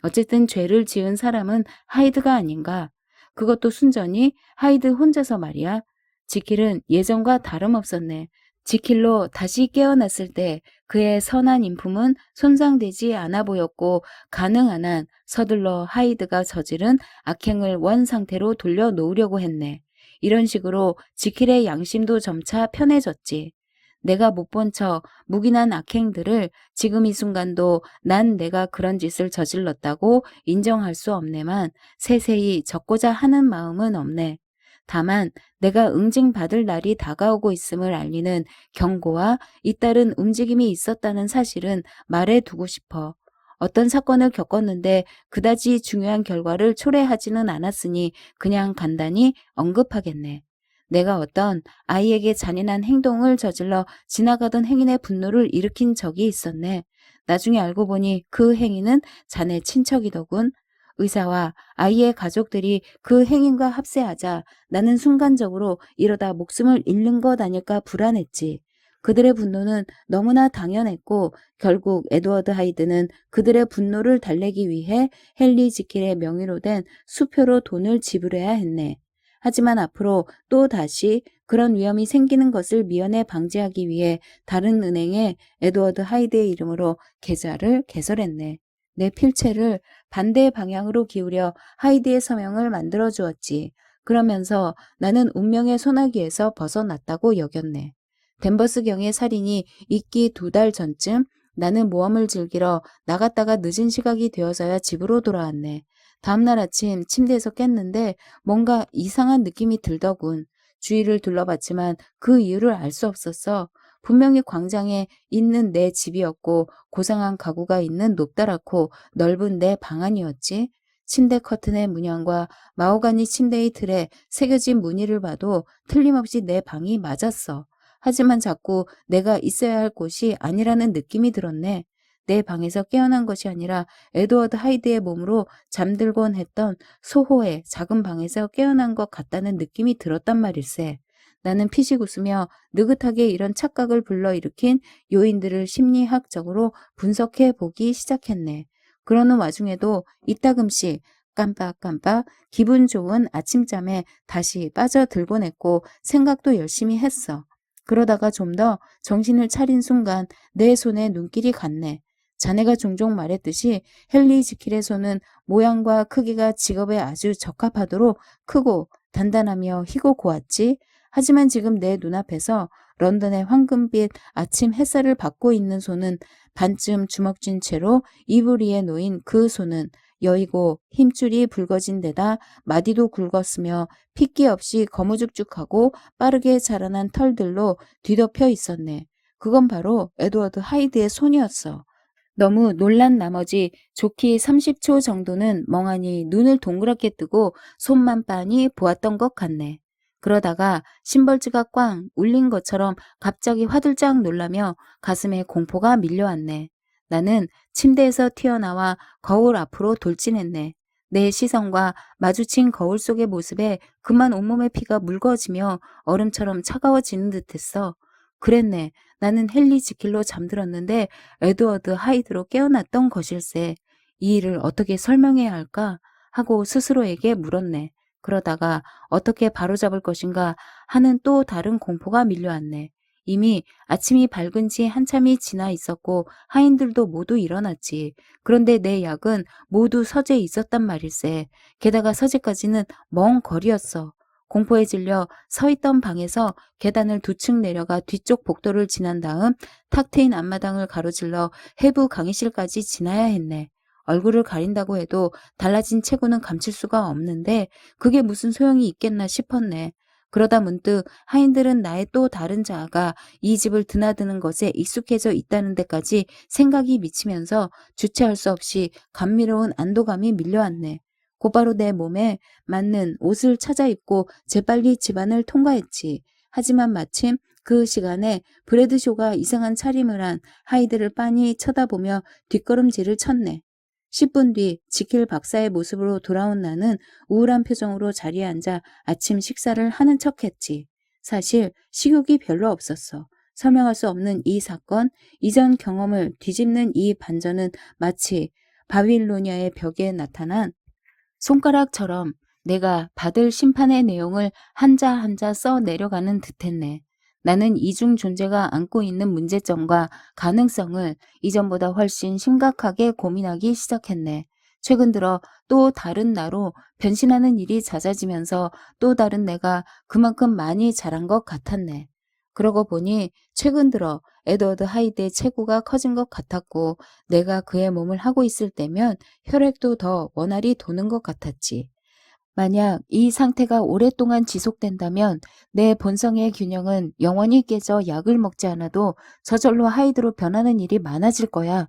어쨌든 죄를 지은 사람은 하이드가 아닌가? 그것도 순전히 하이드 혼자서 말이야. 지킬은 예전과 다름없었네. 지킬로 다시 깨어났을 때 그의 선한 인품은 손상되지 않아 보였고 가능한 한 서둘러 하이드가 저지른 악행을 원상태로 돌려놓으려고 했네. 이런 식으로 지킬의 양심도 점차 편해졌지. 내가 못 본 척 묵인한 악행들을 지금 이 순간도 난 내가 그런 짓을 저질렀다고 인정할 수 없네만 세세히 적고자 하는 마음은 없네. 다만 내가 응징받을 날이 다가오고 있음을 알리는 경고와 잇따른 움직임이 있었다는 사실은 말해두고 싶어. 어떤 사건을 겪었는데 그다지 중요한 결과를 초래하지는 않았으니 그냥 간단히 언급하겠네. 내가 어떤 아이에게 잔인한 행동을 저질러 지나가던 행인의 분노를 일으킨 적이 있었네. 나중에 알고 보니 그 행인은 자네 친척이더군. 의사와 아이의 가족들이 그 행인과 합세하자 나는 순간적으로 이러다 목숨을 잃는 것 아닐까 불안했지. 그들의 분노는 너무나 당연했고 결국 에드워드 하이드는 그들의 분노를 달래기 위해 헨리 지킬의 명의로 된 수표로 돈을 지불해야 했네. 하지만 앞으로 또 다시 그런 위험이 생기는 것을 미연에 방지하기 위해 다른 은행에 에드워드 하이드의 이름으로 계좌를 개설했네. 내 필체를 반대 방향으로 기울여 하이드의 서명을 만들어 주었지. 그러면서 나는 운명의 소나기에서 벗어났다고 여겼네. 댄버스경의 살인이 있기 2달 전쯤 나는 모험을 즐기러 나갔다가 늦은 시각이 되어서야 집으로 돌아왔네. 다음날 아침 침대에서 깼는데 뭔가 이상한 느낌이 들더군. 주위를 둘러봤지만 그 이유를 알 수 없었어. 분명히 광장에 있는 내 집이었고 고상한 가구가 있는 높다랗고 넓은 내 방 안이었지. 침대 커튼의 문양과 마호가니 침대의 틀에 새겨진 무늬를 봐도 틀림없이 내 방이 맞았어. 하지만 자꾸 내가 있어야 할 곳이 아니라는 느낌이 들었네. 내 방에서 깨어난 것이 아니라 에드워드 하이드의 몸으로 잠들곤 했던 소호의 작은 방에서 깨어난 것 같다는 느낌이 들었단 말일세. 나는 피식 웃으며 느긋하게 이런 착각을 불러일으킨 요인들을 심리학적으로 분석해 보기 시작했네. 그러는 와중에도 이따금씩 깜빡깜빡 기분 좋은 아침잠에 다시 빠져들곤 했고 생각도 열심히 했어. 그러다가 좀 더 정신을 차린 순간 내 손에 눈길이 갔네. 자네가 종종 말했듯이 헨리 지킬의 손은 모양과 크기가 직업에 아주 적합하도록 크고 단단하며 희고 고왔지. 하지만 지금 내 눈앞에서 런던의 황금빛 아침 햇살을 받고 있는 손은 반쯤 주먹쥔 채로 이불 위에 놓인 그 손은 여이고 힘줄이 붉어진 데다 마디도 굵었으며 핏기 없이 거무죽죽하고 빠르게 자라난 털들로 뒤덮여 있었네. 그건 바로 에드워드 하이드의 손이었어. 너무 놀란 나머지 좋기 30초 정도는 멍하니 눈을 동그랗게 뜨고 손만 빤히 보았던 것 같네. 그러다가 심벌지가 꽝 울린 것처럼 갑자기 화들짝 놀라며 가슴에 공포가 밀려왔네. 나는 침대에서 튀어나와 거울 앞으로 돌진했네. 내 시선과 마주친 거울 속의 모습에 그만 온몸의 피가 묽어지며 얼음처럼 차가워지는 듯했어. 그랬네. 나는 헨리 지킬로 잠들었는데 에드워드 하이드로 깨어났던 것일세. 이 일을 어떻게 설명해야 할까 하고 스스로에게 물었네. 그러다가 어떻게 바로잡을 것인가 하는 또 다른 공포가 밀려왔네. 이미 아침이 밝은 지 한참이 지나 있었고 하인들도 모두 일어났지. 그런데 내 약은 모두 서재에 있었단 말일세. 게다가 서재까지는 먼 거리였어. 공포에 질려 서 있던 방에서 계단을 2층 내려가 뒤쪽 복도를 지난 다음 탁 트인 앞마당을 가로질러 해부 강의실까지 지나야 했네. 얼굴을 가린다고 해도 달라진 체구는 감출 수가 없는데 그게 무슨 소용이 있겠나 싶었네. 그러다 문득 하인들은 나의 또 다른 자아가 이 집을 드나드는 것에 익숙해져 있다는 데까지 생각이 미치면서 주체할 수 없이 감미로운 안도감이 밀려왔네. 곧바로 내 몸에 맞는 옷을 찾아 입고 재빨리 집안을 통과했지. 하지만 마침 그 시간에 브래드쇼가 이상한 차림을 한 하이드를 빤히 쳐다보며 뒷걸음질을 쳤네. 10분 뒤 지킬 박사의 모습으로 돌아온 나는 우울한 표정으로 자리에 앉아 아침 식사를 하는 척했지. 사실 식욕이 별로 없었어. 설명할 수 없는 이 사건, 이전 경험을 뒤집는 이 반전은 마치 바빌로니아의 벽에 나타난 손가락처럼 내가 받을 심판의 내용을 한자 한자 써 내려가는 듯했네. 나는 이중 존재가 안고 있는 문제점과 가능성을 이전보다 훨씬 심각하게 고민하기 시작했네. 최근 들어 또 다른 나로 변신하는 일이 잦아지면서 또 다른 내가 그만큼 많이 자란 것 같았네. 그러고 보니 최근 들어 에드워드 하이드의 체구가 커진 것 같았고 내가 그의 몸을 하고 있을 때면 혈액도 더 원활히 도는 것 같았지. 만약 이 상태가 오랫동안 지속된다면 내 본성의 균형은 영원히 깨져 약을 먹지 않아도 저절로 하이드로 변하는 일이 많아질 거야.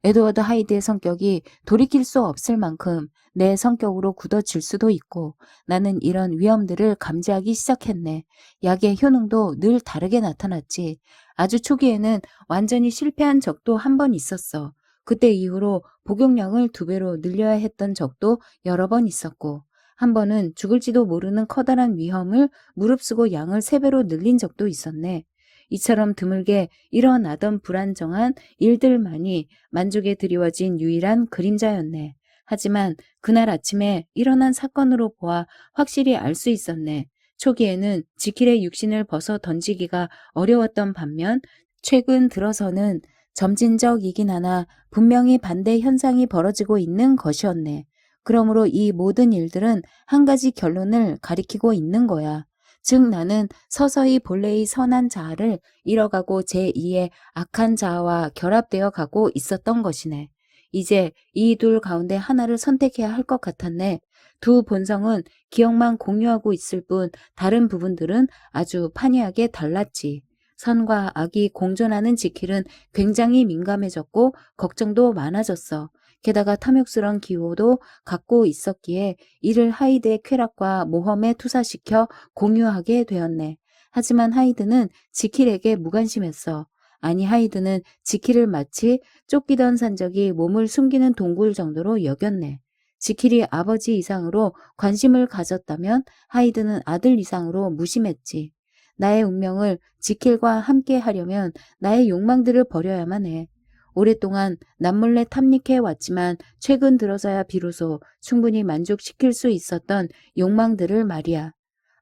에드워드 하이드의 성격이 돌이킬 수 없을 만큼 내 성격으로 굳어질 수도 있고 나는 이런 위험들을 감지하기 시작했네. 약의 효능도 늘 다르게 나타났지. 아주 초기에는 완전히 실패한 적도 한 번 있었어. 그때 이후로 복용량을 2배로 늘려야 했던 적도 여러 번 있었고 한 번은 죽을지도 모르는 커다란 위험을 무릅쓰고 양을 3배로 늘린 적도 있었네. 이처럼 드물게 일어나던 불안정한 일들만이 만족에 드리워진 유일한 그림자였네. 하지만 그날 아침에 일어난 사건으로 보아 확실히 알 수 있었네. 초기에는 지킬의 육신을 벗어 던지기가 어려웠던 반면 최근 들어서는 점진적이긴 하나 분명히 반대 현상이 벌어지고 있는 것이었네. 그러므로 이 모든 일들은 한 가지 결론을 가리키고 있는 거야. 즉 나는 서서히 본래의 선한 자아를 잃어가고 제2의 악한 자아와 결합되어 가고 있었던 것이네. 이제 이 둘 가운데 하나를 선택해야 할 것 같았네. 두 본성은 기억만 공유하고 있을 뿐 다른 부분들은 아주 판이하게 달랐지. 선과 악이 공존하는 지킬은 굉장히 민감해졌고 걱정도 많아졌어. 게다가 탐욕스러운 기호도 갖고 있었기에 이를 하이드의 쾌락과 모험에 투사시켜 공유하게 되었네. 하지만 하이드는 지킬에게 무관심했어. 아니 하이드는 지킬을 마치 쫓기던 산적이 몸을 숨기는 동굴 정도로 여겼네. 지킬이 아버지 이상으로 관심을 가졌다면 하이드는 아들 이상으로 무심했지. 나의 운명을 지킬과 함께 하려면 나의 욕망들을 버려야만 해. 오랫동안 남몰래 탐닉해 왔지만 최근 들어서야 비로소 충분히 만족시킬 수 있었던 욕망들을 말이야.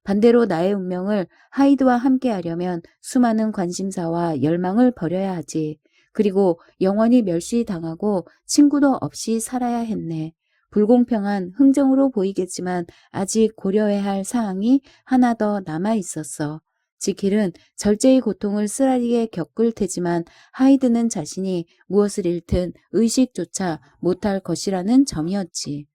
반대로 나의 운명을 하이드와 함께 하려면 수많은 관심사와 열망을 버려야 하지. 그리고 영원히 멸시당하고 친구도 없이 살아야 했네. 불공평한 흥정으로 보이겠지만 아직 고려해야 할 사항이 하나 더 남아 있었어. 지킬은 절제의 고통을 쓰라리게 겪을 테지만 하이드는 자신이 무엇을 잃든 의식조차 못할 것이라는 점이었지.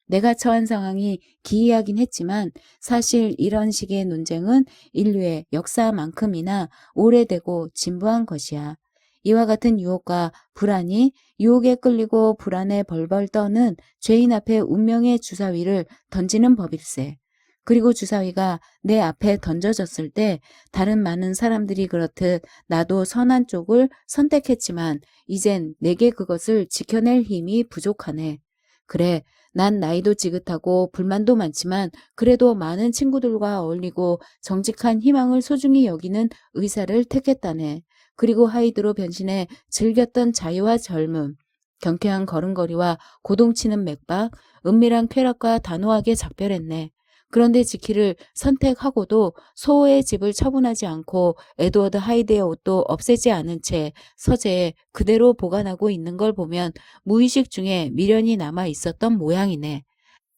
내가 처한 상황이 기이하긴 했지만 사실 이런 식의 논쟁은 인류의 역사만큼이나 오래되고 진부한 것이야. 이와 같은 유혹과 불안이 유혹에 끌리고 불안에 벌벌 떠는 죄인 앞에 운명의 주사위를 던지는 법일세. 그리고 주사위가 내 앞에 던져졌을 때 다른 많은 사람들이 그렇듯 나도 선한 쪽을 선택했지만 이젠 내게 그것을 지켜낼 힘이 부족하네. 그래, 난 나이도 지긋하고 불만도 많지만 그래도 많은 친구들과 어울리고 정직한 희망을 소중히 여기는 의사를 택했다네. 그리고 하이드로 변신해 즐겼던 자유와 젊음, 경쾌한 걸음걸이와 고동치는 맥박, 은밀한 쾌락과 단호하게 작별했네. 그런데 지키를 선택하고도 소호의 집을 처분하지 않고 에드워드 하이드의 옷도 없애지 않은 채 서재에 그대로 보관하고 있는 걸 보면 무의식 중에 미련이 남아 있었던 모양이네.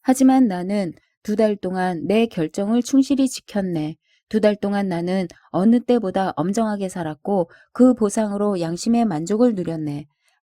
하지만 나는 2달 동안 내 결정을 충실히 지켰네. 2달 동안 나는 어느 때보다 엄정하게 살았고 그 보상으로 양심의 만족을 누렸네.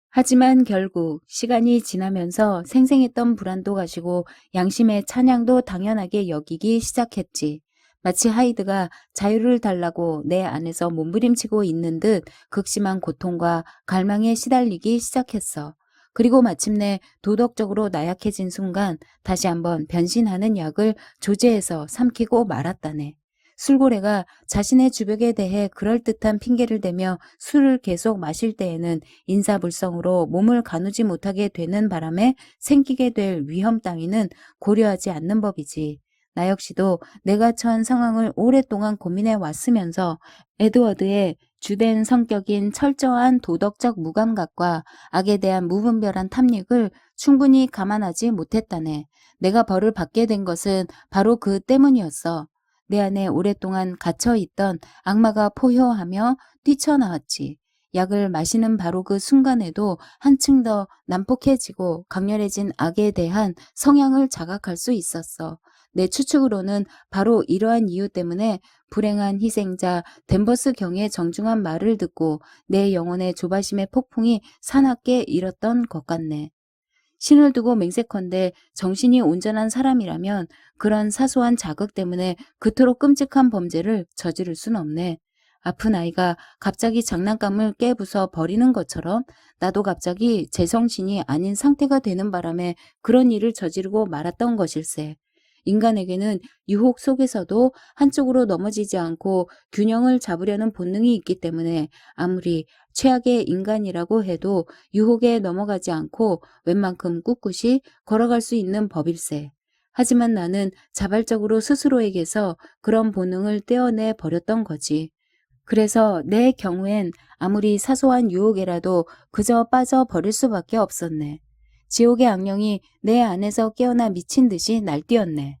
하지만 결국 시간이 지나면서 생생했던 불안도 가시고 양심의 찬양도 당연하게 여기기 시작했지. 마치 하이드가 자유를 달라고 내 안에서 몸부림치고 있는 듯 극심한 고통과 갈망에 시달리기 시작했어. 그리고 마침내 도덕적으로 나약해진 순간 다시 한번 변신하는 약을 조제해서 삼키고 말았다네. 술고래가 자신의 주벽에 대해 그럴듯한 핑계를 대며 술을 계속 마실 때에는 인사불성으로 몸을 가누지 못하게 되는 바람에 생기게 될 위험 따위는 고려하지 않는 법이지. 나 역시도 내가 처한 상황을 오랫동안 고민해 왔으면서 에드워드의 주된 성격인 철저한 도덕적 무감각과 악에 대한 무분별한 탐닉을 충분히 감안하지 못했다네. 내가 벌을 받게 된 것은 바로 그 때문이었어. 내 안에 오랫동안 갇혀있던 악마가 포효하며 뛰쳐나왔지. 약을 마시는 바로 그 순간에도 한층 더 난폭해지고 강렬해진 악에 대한 성향을 자각할 수 있었어. 내 추측으로는 바로 이러한 이유 때문에 불행한 희생자 댄버스 경의 정중한 말을 듣고 내 영혼의 조바심의 폭풍이 사납게 일었던 것 같네. 신을 두고 맹세컨대 정신이 온전한 사람이라면 그런 사소한 자극 때문에 그토록 끔찍한 범죄를 저지를 순 없네. 아픈 아이가 갑자기 장난감을 깨부숴 버리는 것처럼 나도 갑자기 제정신이 아닌 상태가 되는 바람에 그런 일을 저지르고 말았던 것일세. 인간에게는 유혹 속에서도 한쪽으로 넘어지지 않고 균형을 잡으려는 본능이 있기 때문에 아무리 최악의 인간이라고 해도 유혹에 넘어가지 않고 웬만큼 꿋꿋이 걸어갈 수 있는 법일세. 하지만 나는 자발적으로 스스로에게서 그런 본능을 떼어내 버렸던 거지. 그래서 내 경우엔 아무리 사소한 유혹에라도 그저 빠져버릴 수밖에 없었네. 지옥의 악령이 내 안에서 깨어나 미친 듯이 날뛰었네.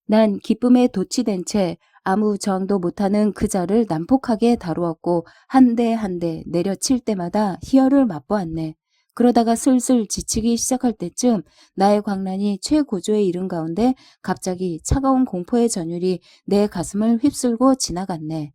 난 기쁨에 도취된 채 아무 저항도 못하는 그자를 난폭하게 다루었고 한 대 한 대 내려칠 때마다 희열을 맛보았네. 그러다가 슬슬 지치기 시작할 때쯤 나의 광란이 최고조에 이른 가운데 갑자기 차가운 공포의 전율이 내 가슴을 휩쓸고 지나갔네.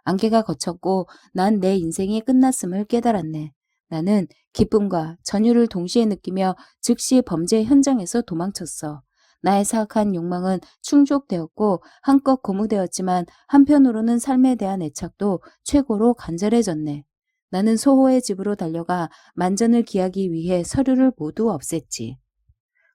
안개가 걷혔고 난 내 인생이 끝났음을 깨달았네. 나는 기쁨과 전율을 동시에 느끼며 즉시 범죄 현장에서 도망쳤어. 나의 사악한 욕망은 충족되었고 한껏 고무되었지만 한편으로는 삶에 대한 애착도 최고로 간절해졌네. 나는 소호의 집으로 달려가 만전을 기하기 위해 서류를 모두 없앴지.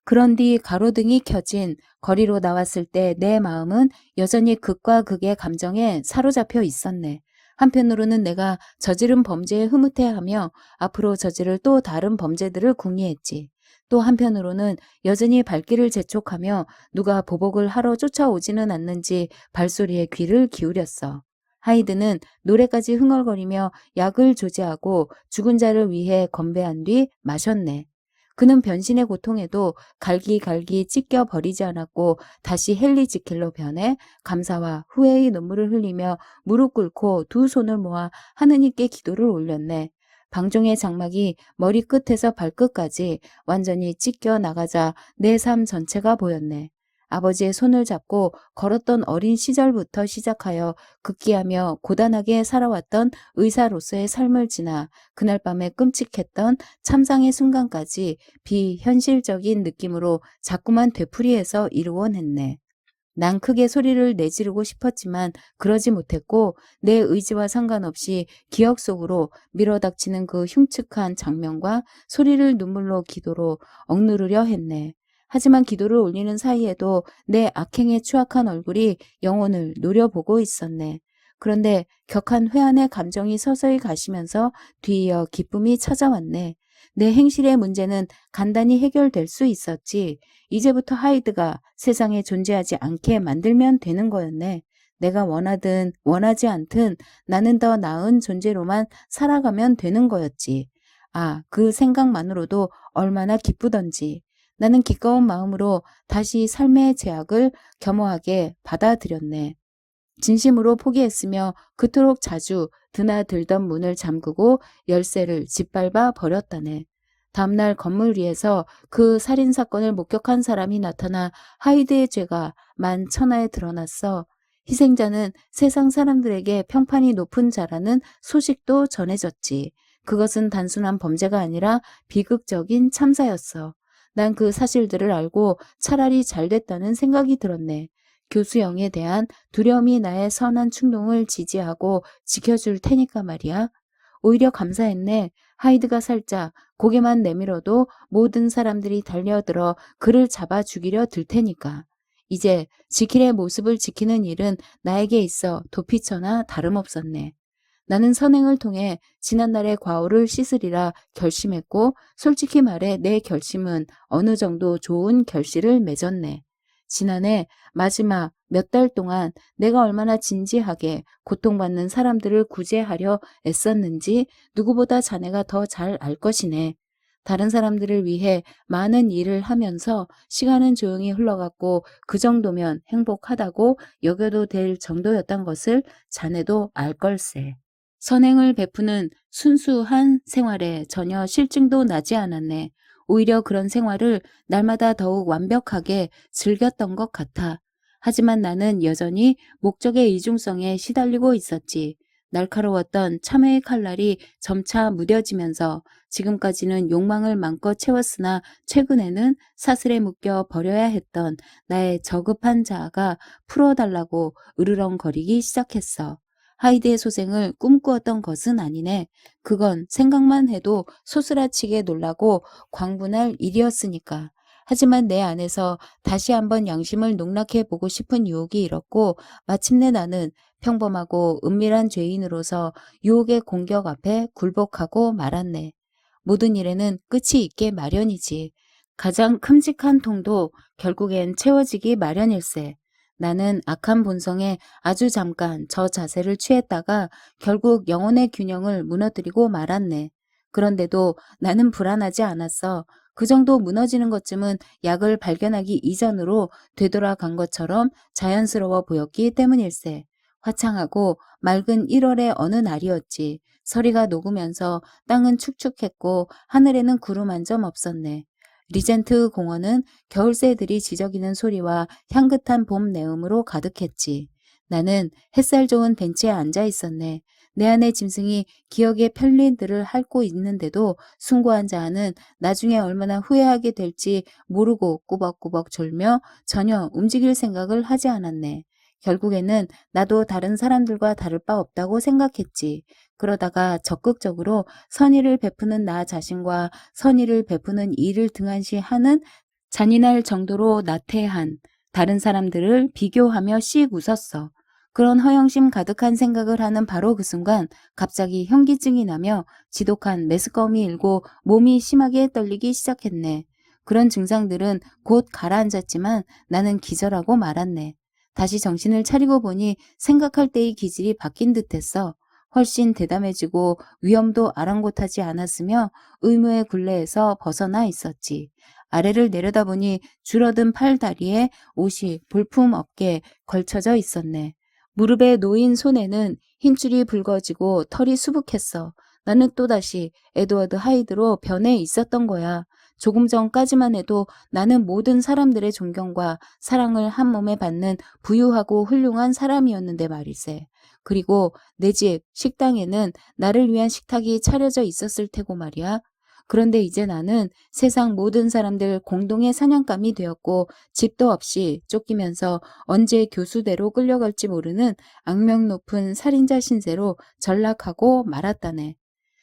그런 뒤 가로등이 켜진 거리로 나왔을 때 내 마음은 여전히 극과 극의 감정에 사로잡혀 있었네. 한편으로는 내가 저지른 범죄에 흐뭇해하며 앞으로 저지를 또 다른 범죄들을 궁리했지. 또 한편으로는 여전히 발길을 재촉하며 누가 보복을 하러 쫓아오지는 않는지 발소리에 귀를 기울였어. 하이드는 노래까지 흥얼거리며 약을 조제하고 죽은 자를 위해 건배한 뒤 마셨네. 그는 변신의 고통에도 갈기갈기 찢겨 버리지 않았고 다시 헨리 지켈로 변해 감사와 후회의 눈물을 흘리며 무릎 꿇고 두 손을 모아 하느님께 기도를 올렸네. 방종의 장막이 머리끝에서 발끝까지 완전히 찢겨 나가자 내 삶 전체가 보였네. 아버지의 손을 잡고 걸었던 어린 시절부터 시작하여 극기하며 고단하게 살아왔던 의사로서의 삶을 지나 그날 밤에 끔찍했던 참상의 순간까지 비현실적인 느낌으로 자꾸만 되풀이해서 이루어냈네. 난 크게 소리를 내지르고 싶었지만 그러지 못했고 내 의지와 상관없이 기억 속으로 밀어닥치는 그 흉측한 장면과 소리를 눈물로 기도로 억누르려 했네. 하지만 기도를 올리는 사이에도 내 악행의 추악한 얼굴이 영혼을 노려보고 있었네. 그런데 격한 회한의 감정이 서서히 가시면서 뒤이어 기쁨이 찾아왔네. 내 행실의 문제는 간단히 해결될 수 있었지. 이제부터 하이드가 세상에 존재하지 않게 만들면 되는 거였네. 내가 원하든 원하지 않든 나는 더 나은 존재로만 살아가면 되는 거였지. 아, 그 생각만으로도 얼마나 기쁘던지. 나는 기꺼운 마음으로 다시 삶의 제약을 겸허하게 받아들였네. 진심으로 포기했으며 그토록 자주 드나들던 문을 잠그고 열쇠를 짓밟아 버렸다네. 다음날 건물 위에서 그 살인 사건을 목격한 사람이 나타나 하이드의 죄가 만천하에 드러났어. 희생자는 세상 사람들에게 평판이 높은 자라는 소식도 전해졌지. 그것은 단순한 범죄가 아니라 비극적인 참사였어. 난 그 사실들을 알고 차라리 잘 됐다는 생각이 들었네. 교수형에 대한 두려움이 나의 선한 충동을 지지하고 지켜줄 테니까 말이야. 오히려 감사했네. 하이드가 살짝 고개만 내밀어도 모든 사람들이 달려들어 그를 잡아 죽이려 들 테니까. 이제 지킬의 모습을 지키는 일은 나에게 있어 도피처나 다름없었네. 나는 선행을 통해 지난날의 과오를 씻으리라 결심했고, 솔직히 말해 내 결심은 어느 정도 좋은 결실을 맺었네. 지난해 마지막 몇 달 동안 내가 얼마나 진지하게 고통받는 사람들을 구제하려 애썼는지 누구보다 자네가 더 잘 알 것이네. 다른 사람들을 위해 많은 일을 하면서 시간은 조용히 흘러갔고 그 정도면 행복하다고 여겨도 될 정도였던 것을 자네도 알 걸세. 선행을 베푸는 순수한 생활에 전혀 실증도 나지 않았네. 오히려 그런 생활을 날마다 더욱 완벽하게 즐겼던 것 같아. 하지만 나는 여전히 목적의 이중성에 시달리고 있었지. 날카로웠던 참회의 칼날이 점차 무뎌지면서 지금까지는 욕망을 마음껏 채웠으나 최근에는 사슬에 묶여 버려야 했던 나의 저급한 자아가 풀어달라고 으르렁거리기 시작했어. 하이드의 소생을 꿈꾸었던 것은 아니네. 그건 생각만 해도 소스라치게 놀라고 광분할 일이었으니까. 하지만 내 안에서 다시 한번 양심을 농락해 보고 싶은 유혹이 일었고 마침내 나는 평범하고 은밀한 죄인으로서 유혹의 공격 앞에 굴복하고 말았네. 모든 일에는 끝이 있게 마련이지. 가장 큼직한 통도 결국엔 채워지기 마련일세. 나는 악한 본성에 아주 잠깐 저 자세를 취했다가 결국 영혼의 균형을 무너뜨리고 말았네. 그런데도 나는 불안하지 않았어. 그 정도 무너지는 것쯤은 약을 발견하기 이전으로 되돌아간 것처럼 자연스러워 보였기 때문일세. 화창하고 맑은 1월의 어느 날이었지. 서리가 녹으면서 땅은 축축했고 하늘에는 구름 한 점 없었네. 리젠트 공원은 겨울새들이 지저귀는 소리와 향긋한 봄 내음으로 가득했지. 나는 햇살 좋은 벤치에 앉아 있었네. 내 안의 짐승이 기억의 편린들을 핥고 있는데도 숭고한 자아는 나중에 얼마나 후회하게 될지 모르고 꾸벅꾸벅 졸며 전혀 움직일 생각을 하지 않았네. 결국에는 나도 다른 사람들과 다를 바 없다고 생각했지. 그러다가 적극적으로 선의를 베푸는 나 자신과 선의를 베푸는 일을 등한시하는 잔인할 정도로 나태한 다른 사람들을 비교하며 씩 웃었어. 그런 허영심 가득한 생각을 하는 바로 그 순간 갑자기 현기증이 나며 지독한 메스꺼움이 일고 몸이 심하게 떨리기 시작했네. 그런 증상들은 곧 가라앉았지만 나는 기절하고 말았네. 다시 정신을 차리고 보니 생각할 때의 기질이 바뀐 듯했어. 훨씬 대담해지고 위험도 아랑곳하지 않았으며 의무의 굴레에서 벗어나 있었지. 아래를 내려다보니 줄어든 팔다리에 옷이 볼품없게 걸쳐져 있었네. 무릎에 놓인 손에는 힘줄이 붉어지고 털이 수북했어. 나는 또다시 에드워드 하이드로 변해 있었던 거야. 조금 전까지만 해도 나는 모든 사람들의 존경과 사랑을 한 몸에 받는 부유하고 훌륭한 사람이었는데 말일세. 그리고 내 집 식당에는 나를 위한 식탁이 차려져 있었을 테고 말이야. 그런데 이제 나는 세상 모든 사람들 공동의 사냥감이 되었고 집도 없이 쫓기면서 언제 교수대로 끌려갈지 모르는 악명 높은 살인자 신세로 전락하고 말았다네.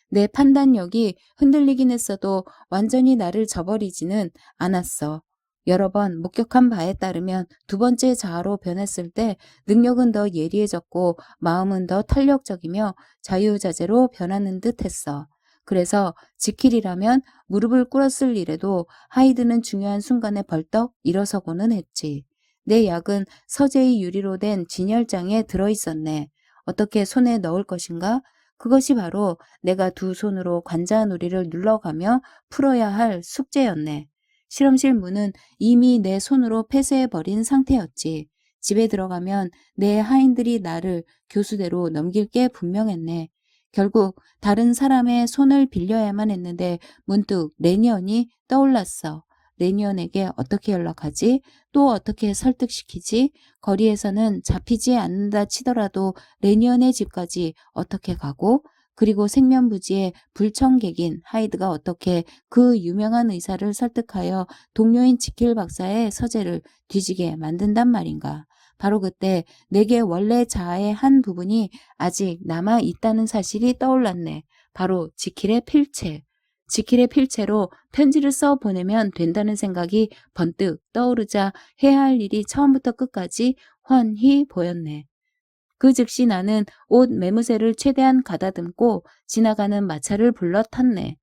내 판단력이 흔들리긴 했어도 완전히 나를 저버리지는 않았어. 여러 번 목격한 바에 따르면 두 번째 자아로 변했을 때 능력은 더 예리해졌고 마음은 더 탄력적이며 자유자재로 변하는 듯 했어. 그래서 지킬이라면 무릎을 꿇었을 일에도 하이드는 중요한 순간에 벌떡 일어서고는 했지. 내 약은 서재의 유리로 된 진열장에 들어있었네. 어떻게 손에 넣을 것인가? 그것이 바로 내가 두 손으로 관자놀이를 눌러가며 풀어야 할 숙제였네. 실험실 문은 이미 내 손으로 폐쇄해버린 상태였지. 집에 들어가면 내 하인들이 나를 교수대로 넘길 게 분명했네. 결국 다른 사람의 손을 빌려야만 했는데 문득 레니언이 떠올랐어. 레니언에게 어떻게 연락하지? 또 어떻게 설득시키지? 거리에서는 잡히지 않는다 치더라도 레니언의 집까지 어떻게 가고? 그리고 생면부지의 불청객인 하이드가 어떻게 그 유명한 의사를 설득하여 동료인 지킬 박사의 서재를 뒤지게 만든단 말인가. 바로 그때 내게 원래 자아의 한 부분이 아직 남아 있다는 사실이 떠올랐네. 바로 지킬의 필체. 지킬의 필체로 편지를 써 보내면 된다는 생각이 번뜩 떠오르자 해야 할 일이 처음부터 끝까지 훤히 보였네. 그 즉시 나는 옷 매무새를 최대한 가다듬고 지나가는 마차를 불러 탔네.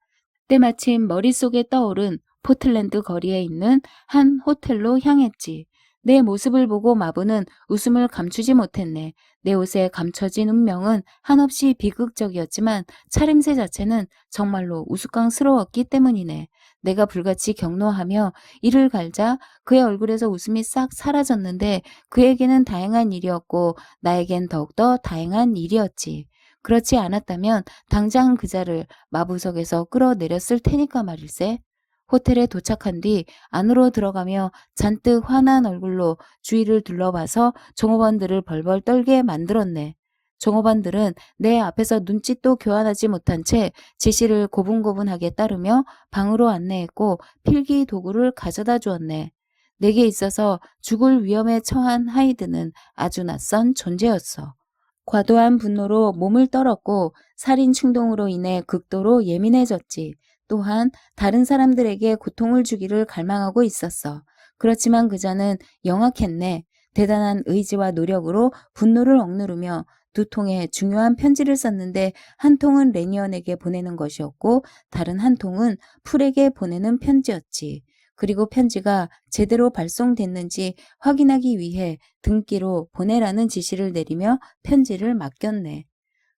때마침 머릿속에 떠오른 포틀랜드 거리에 있는 한 호텔로 향했지. 내 모습을 보고 마부는 웃음을 감추지 못했네. 내 옷에 감춰진 운명은 한없이 비극적이었지만 차림새 자체는 정말로 우스꽝스러웠기 때문이네. 내가 불같이 격노하며 이를 갈자 그의 얼굴에서 웃음이 싹 사라졌는데 그에게는 다행한 일이었고 나에겐 더욱더 다행한 일이었지. 그렇지 않았다면 당장 그자를 마부석에서 끌어내렸을 테니까 말일세. 호텔에 도착한 뒤 안으로 들어가며 잔뜩 화난 얼굴로 주위를 둘러봐서 종업원들을 벌벌 떨게 만들었네. 종업원들은 내 앞에서 눈짓도 교환하지 못한 채 지시를 고분고분하게 따르며 방으로 안내했고 필기 도구를 가져다 주었네. 내게 있어서 죽을 위험에 처한 하이드는 아주 낯선 존재였어. 과도한 분노로 몸을 떨었고 살인 충동으로 인해 극도로 예민해졌지. 또한 다른 사람들에게 고통을 주기를 갈망하고 있었어. 그렇지만 그자는 영악했네. 대단한 의지와 노력으로 분노를 억누르며 두 통의 중요한 편지를 썼는데 한 통은 레니언에게 보내는 것이었고 다른 한 통은 풀에게 보내는 편지였지. 그리고 편지가 제대로 발송됐는지 확인하기 위해 등기로 보내라는 지시를 내리며 편지를 맡겼네.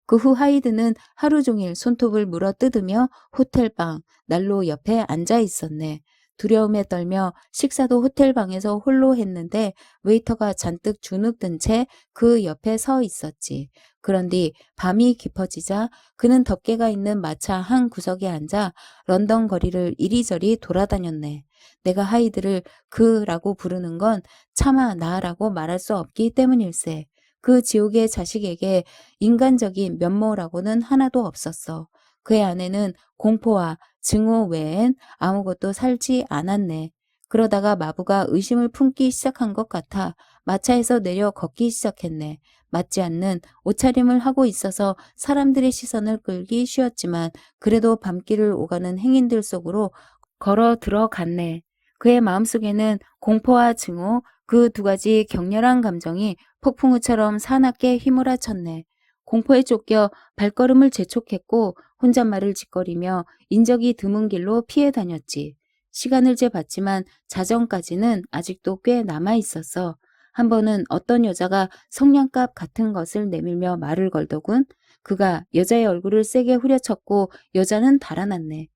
그 후 하이드는 하루 종일 손톱을 물어뜯으며 호텔방 난로 옆에 앉아 있었네. 두려움에 떨며 식사도 호텔방에서 홀로 했는데 웨이터가 잔뜩 주눅든 채 그 옆에 서 있었지. 그런디 밤이 깊어지자 그는 덮개가 있는 마차 한 구석에 앉아 런던 거리를 이리저리 돌아다녔네. 내가 하이드를 그라고 부르는 건 차마 나라고 말할 수 없기 때문일세. 그 지옥의 자식에게 인간적인 면모라고는 하나도 없었어. 그의 안에는 공포와 증오 외엔 아무것도 살지 않았네. 그러다가 마부가 의심을 품기 시작한 것 같아 마차에서 내려 걷기 시작했네. 맞지 않는 옷차림을 하고 있어서 사람들의 시선을 끌기 쉬웠지만 그래도 밤길을 오가는 행인들 속으로 걸어 들어갔네. 그의 마음속에는 공포와 증오, 그 두 가지 격렬한 감정이 폭풍우처럼 사납게 휘몰아쳤네. 공포에 쫓겨 발걸음을 재촉했고 혼잣말을 짓거리며 인적이 드문 길로 피해 다녔지. 시간을 재봤지만 자정까지는 아직도 꽤 남아 있었어. 한 번은 어떤 여자가 성냥갑 같은 것을 내밀며 말을 걸더군. 그가 여자의 얼굴을 세게 후려쳤고 여자는 달아났네.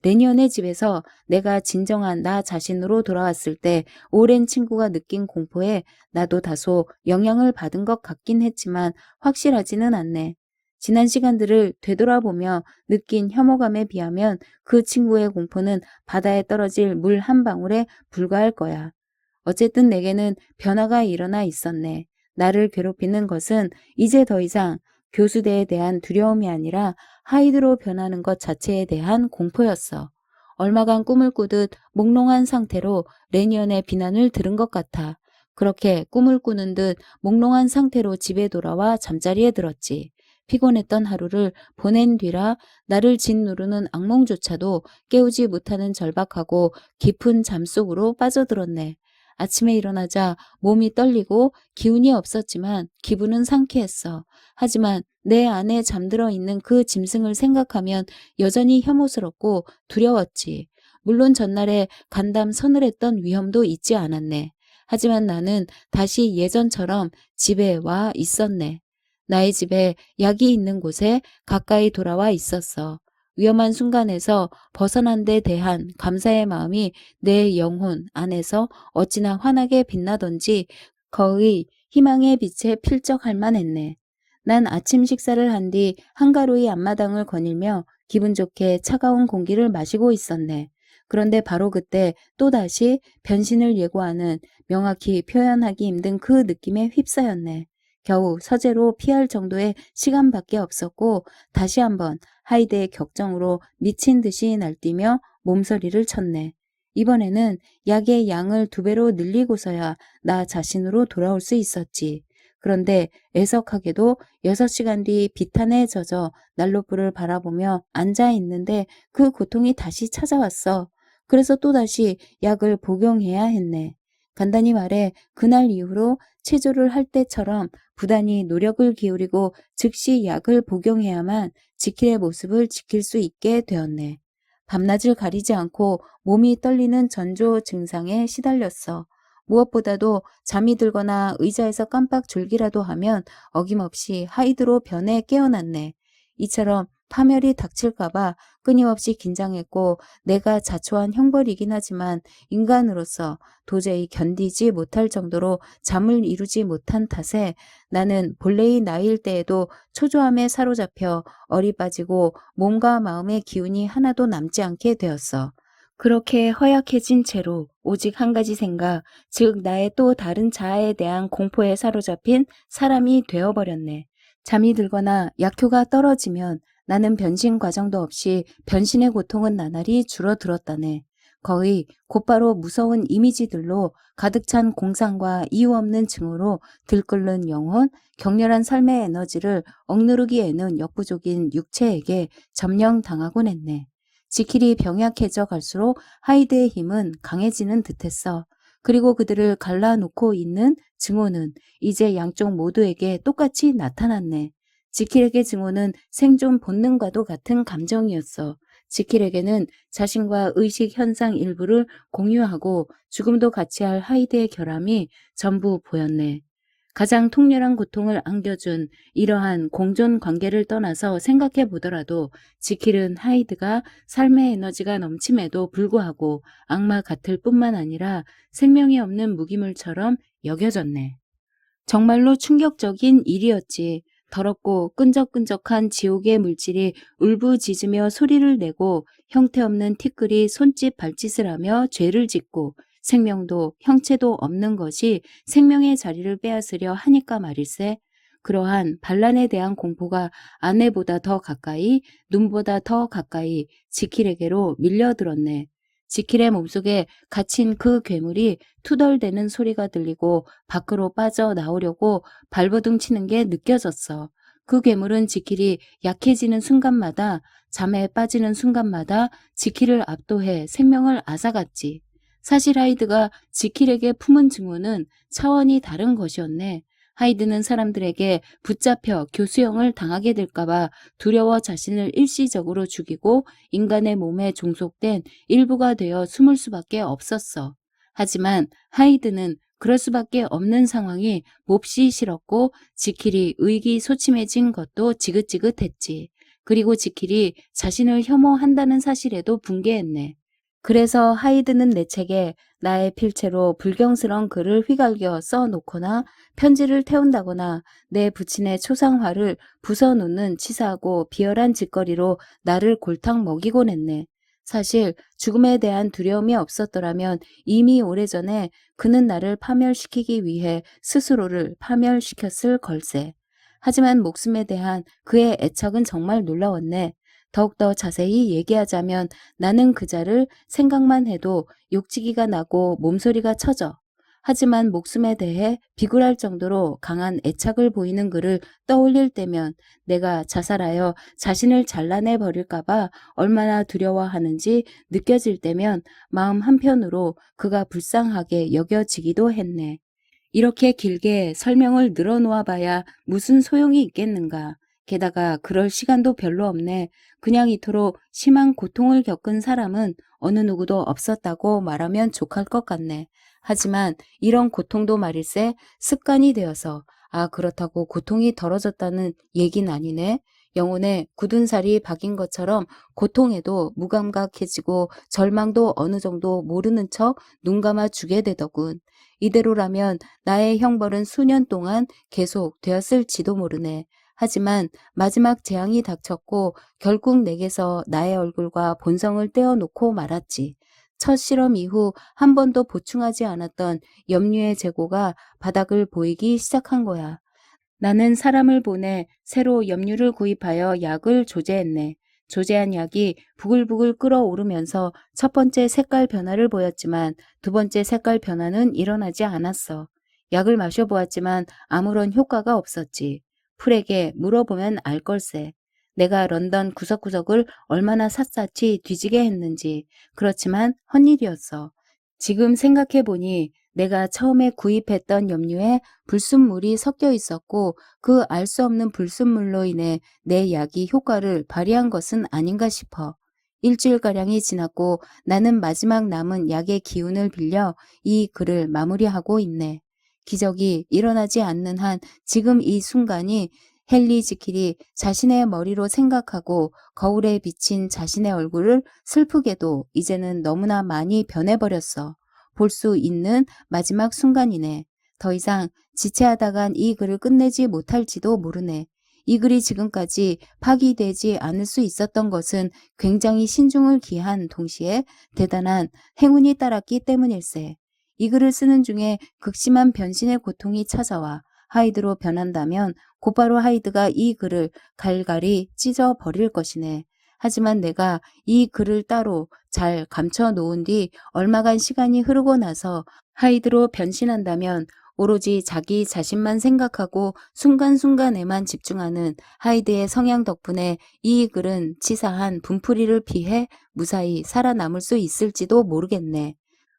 레니언의 집에서 내가 진정한 나 자신으로 돌아왔을 때 오랜 친구가 느낀 공포에 나도 다소 영향을 받은 것 같긴 했지만 확실하지는 않네. 지난 시간들을 되돌아보며 느낀 혐오감에 비하면 그 친구의 공포는 바다에 떨어질 물 한 방울에 불과할 거야. 어쨌든 내게는 변화가 일어나 있었네. 나를 괴롭히는 것은 이제 더 이상 교수대에 대한 두려움이 아니라 하이드로 변하는 것 자체에 대한 공포였어. 얼마간 꿈을 꾸듯 몽롱한 상태로 레니언의 비난을 들은 것 같아. 그렇게 꿈을 꾸는 듯 몽롱한 상태로 집에 돌아와 잠자리에 들었지. 피곤했던 하루를 보낸 뒤라 나를 짓누르는 악몽조차도 깨우지 못하는 절박하고 깊은 잠 속으로 빠져들었네. 아침에 일어나자 몸이 떨리고 기운이 없었지만 기분은 상쾌했어. 하지만 내 안에 잠들어 있는 그 짐승을 생각하면 여전히 혐오스럽고 두려웠지. 물론 전날에 간담 서늘했던 위험도 잊지 않았네. 하지만 나는 다시 예전처럼 집에 와 있었네. 나의 집에 약이 있는 곳에 가까이 돌아와 있었어. 위험한 순간에서 벗어난 데 대한 감사의 마음이 내 영혼 안에서 어찌나 환하게 빛나던지 거의 희망의 빛에 필적할 만했네. 난 아침 식사를 한 뒤 한가로이 앞마당을 거닐며 기분 좋게 차가운 공기를 마시고 있었네. 그런데 바로 그때 또다시 변신을 예고하는 명확히 표현하기 힘든 그 느낌에 휩싸였네. 겨우 서재로 피할 정도의 시간밖에 없었고 다시 한번 하이드의 격정으로 미친 듯이 날뛰며 몸서리를 쳤네. 이번에는 약의 양을 2배로 늘리고서야 나 자신으로 돌아올 수 있었지. 그런데 애석하게도 6시간 뒤 비탄에 젖어 난로불을 바라보며 앉아 있는데 그 고통이 다시 찾아왔어. 그래서 또다시 약을 복용해야 했네. 간단히 말해 그날 이후로 체조를 할 때처럼 부단히 노력을 기울이고 즉시 약을 복용해야만 지킬의 모습을 지킬 수 있게 되었네. 밤낮을 가리지 않고 몸이 떨리는 전조 증상에 시달렸어. 무엇보다도 잠이 들거나 의자에서 깜빡 졸기라도 하면 어김없이 하이드로 변해 깨어났네. 이처럼 파멸이 닥칠까봐 끊임없이 긴장했고 내가 자초한 형벌이긴 하지만 인간으로서 도저히 견디지 못할 정도로 잠을 이루지 못한 탓에 나는 본래의 나이일 때에도 초조함에 사로잡혀 얼이 빠지고 몸과 마음의 기운이 하나도 남지 않게 되었어. 그렇게 허약해진 채로 오직 한 가지 생각, 즉 나의 또 다른 자아에 대한 공포에 사로잡힌 사람이 되어버렸네. 잠이 들거나 약효가 떨어지면 나는 변신 과정도 없이 변신의 고통은 나날이 줄어들었다네. 거의 곧바로 무서운 이미지들로 가득 찬 공상과 이유 없는 증오로 들끓는 영혼, 격렬한 삶의 에너지를 억누르기 에는 역부족인 육체에게 점령당하곤 했네. 지킬이 병약해져 갈수록 하이드의 힘은 강해지는 듯했어. 그리고 그들을 갈라놓고 있는 증오는 이제 양쪽 모두에게 똑같이 나타났네. 지킬에게 증오는 생존 본능과도 같은 감정이었어. 지킬에게는 자신과 의식 현상 일부를 공유하고 죽음도 같이 할 하이드의 결함이 전부 보였네. 가장 통렬한 고통을 안겨준 이러한 공존 관계를 떠나서 생각해 보더라도 지킬은 하이드가 삶의 에너지가 넘침에도 불구하고 악마 같을 뿐만 아니라 생명이 없는 무기물처럼 여겨졌네. 정말로 충격적인 일이었지. 더럽고 끈적끈적한 지옥의 물질이 울부짖으며 소리를 내고 형태없는 티끌이 손짓 발짓을 하며 죄를 짓고 생명도 형체도 없는 것이 생명의 자리를 빼앗으려 하니까 말일세. 그러한 반란에 대한 공포가 아내보다 더 가까이, 눈보다 더 가까이 지킬에게로 밀려들었네. 지킬의 몸속에 갇힌 그 괴물이 투덜대는 소리가 들리고 밖으로 빠져나오려고 발버둥 치는 게 느껴졌어. 그 괴물은 지킬이 약해지는 순간마다, 잠에 빠지는 순간마다 지킬을 압도해 생명을 앗아갔지. 사실 하이드가 지킬에게 품은 증오는 차원이 다른 것이었네. 하이드는 사람들에게 붙잡혀 교수형을 당하게 될까봐 두려워 자신을 일시적으로 죽이고 인간의 몸에 종속된 일부가 되어 숨을 수밖에 없었어. 하지만 하이드는 그럴 수밖에 없는 상황이 몹시 싫었고 지킬이 의기소침해진 것도 지긋지긋했지. 그리고 지킬이 자신을 혐오한다는 사실에도 분개했네. 그래서 하이드는 내 책에 나의 필체로 불경스러운 글을 휘갈겨 써놓거나 편지를 태운다거나 내 부친의 초상화를 부숴놓는 치사하고 비열한 짓거리로 나를 골탕 먹이곤 했네. 사실 죽음에 대한 두려움이 없었더라면 이미 오래전에 그는 나를 파멸시키기 위해 스스로를 파멸시켰을 걸세. 하지만 목숨에 대한 그의 애착은 정말 놀라웠네. 더욱더 자세히 얘기하자면 나는 그자를 생각만 해도 욕지기가 나고 몸소리가 쳐져. 하지만 목숨에 대해 비굴할 정도로 강한 애착을 보이는 그를 떠올릴 때면 내가 자살하여 자신을 잘라내 버릴까봐 얼마나 두려워하는지 느껴질 때면 마음 한편으로 그가 불쌍하게 여겨지기도 했네. 이렇게 길게 설명을 늘어놓아 봐야 무슨 소용이 있겠는가. 게다가 그럴 시간도 별로 없네. 그냥 이토록 심한 고통을 겪은 사람은 어느 누구도 없었다고 말하면 족할 것 같네. 하지만 이런 고통도 말일세 습관이 되어서 그렇다고 고통이 덜어졌다는 얘긴 아니네. 영혼에 굳은 살이 박인 것처럼 고통에도 무감각해지고 절망도 어느 정도 모르는 척 눈 감아 주게 되더군. 이대로라면 나의 형벌은 수년 동안 계속 되었을지도 모르네. 하지만 마지막 재앙이 닥쳤고 결국 내게서 나의 얼굴과 본성을 떼어놓고 말았지. 첫 실험 이후 한 번도 보충하지 않았던 염류의 재고가 바닥을 보이기 시작한 거야. 나는 사람을 보내 새로 염류를 구입하여 약을 조제했네. 조제한 약이 부글부글 끓어오르면서 첫 번째 색깔 변화를 보였지만 두 번째 색깔 변화는 일어나지 않았어. 약을 마셔보았지만 아무런 효과가 없었지. 풀에게 물어보면 알 걸세. 내가 런던 구석구석을 얼마나 샅샅이 뒤지게 했는지. 그렇지만 헛일이었어. 지금 생각해보니 내가 처음에 구입했던 염료에 불순물이 섞여 있었고 그 알 수 없는 불순물로 인해 내 약이 효과를 발휘한 것은 아닌가 싶어. 일주일가량이 지났고 나는 마지막 남은 약의 기운을 빌려 이 글을 마무리하고 있네. 기적이 일어나지 않는 한 지금 이 순간이 헨리 지킬이 자신의 머리로 생각하고 거울에 비친 자신의 얼굴을 슬프게도 이제는 너무나 많이 변해버렸어. 볼 수 있는 마지막 순간이네. 더 이상 지체하다간 이 글을 끝내지 못할지도 모르네. 이 글이 지금까지 파기되지 않을 수 있었던 것은 굉장히 신중을 기한 동시에 대단한 행운이 따랐기 때문일세. 이 글을 쓰는 중에 극심한 변신의 고통이 찾아와 하이드로 변한다면 곧바로 하이드가 이 글을 갈갈이 찢어 버릴 것이네. 하지만 내가 이 글을 따로 잘 감춰 놓은 뒤 얼마간 시간이 흐르고 나서 하이드로 변신한다면 오로지 자기 자신만 생각하고 순간순간에만 집중하는 하이드의 성향 덕분에 이 글은 치사한 분풀이를 피해 무사히 살아남을 수 있을지도 모르겠네.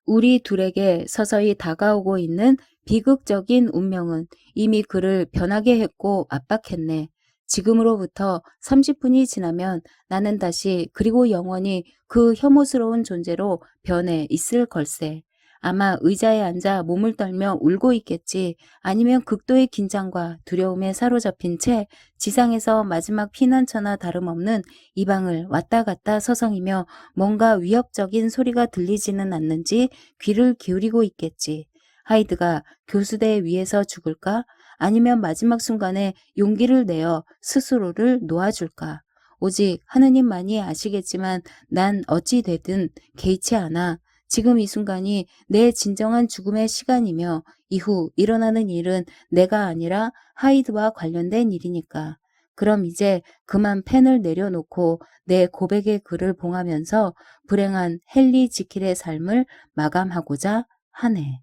우리 둘에게 서서히 다가오고 있는 비극적인 운명은 이미 그를 변하게 했고 압박했네. 지금으로부터 30분이 지나면 나는 다시 그리고 영원히 그 혐오스러운 존재로 변해 있을 걸세. 아마 의자에 앉아 몸을 떨며 울고 있겠지. 아니면 극도의 긴장과 두려움에 사로잡힌 채 지상에서 마지막 피난처나 다름없는 이 방을 왔다 갔다 서성이며 뭔가 위협적인 소리가 들리지는 않는지 귀를 기울이고 있겠지. 하이드가 교수대 위에서 죽을까? 아니면 마지막 순간에 용기를 내어 스스로를 놓아줄까? 오직 하느님만이 아시겠지만 난 어찌 되든 개의치 않아. 지금 이 순간이 내 진정한 죽음의 시간이며 이후 일어나는 일은 내가 아니라 하이드와 관련된 일이니까. 그럼 이제 그만 펜을 내려놓고 내 고백의 글을 봉하면서 불행한 헨리 지킬의 삶을 마감하고자 하네.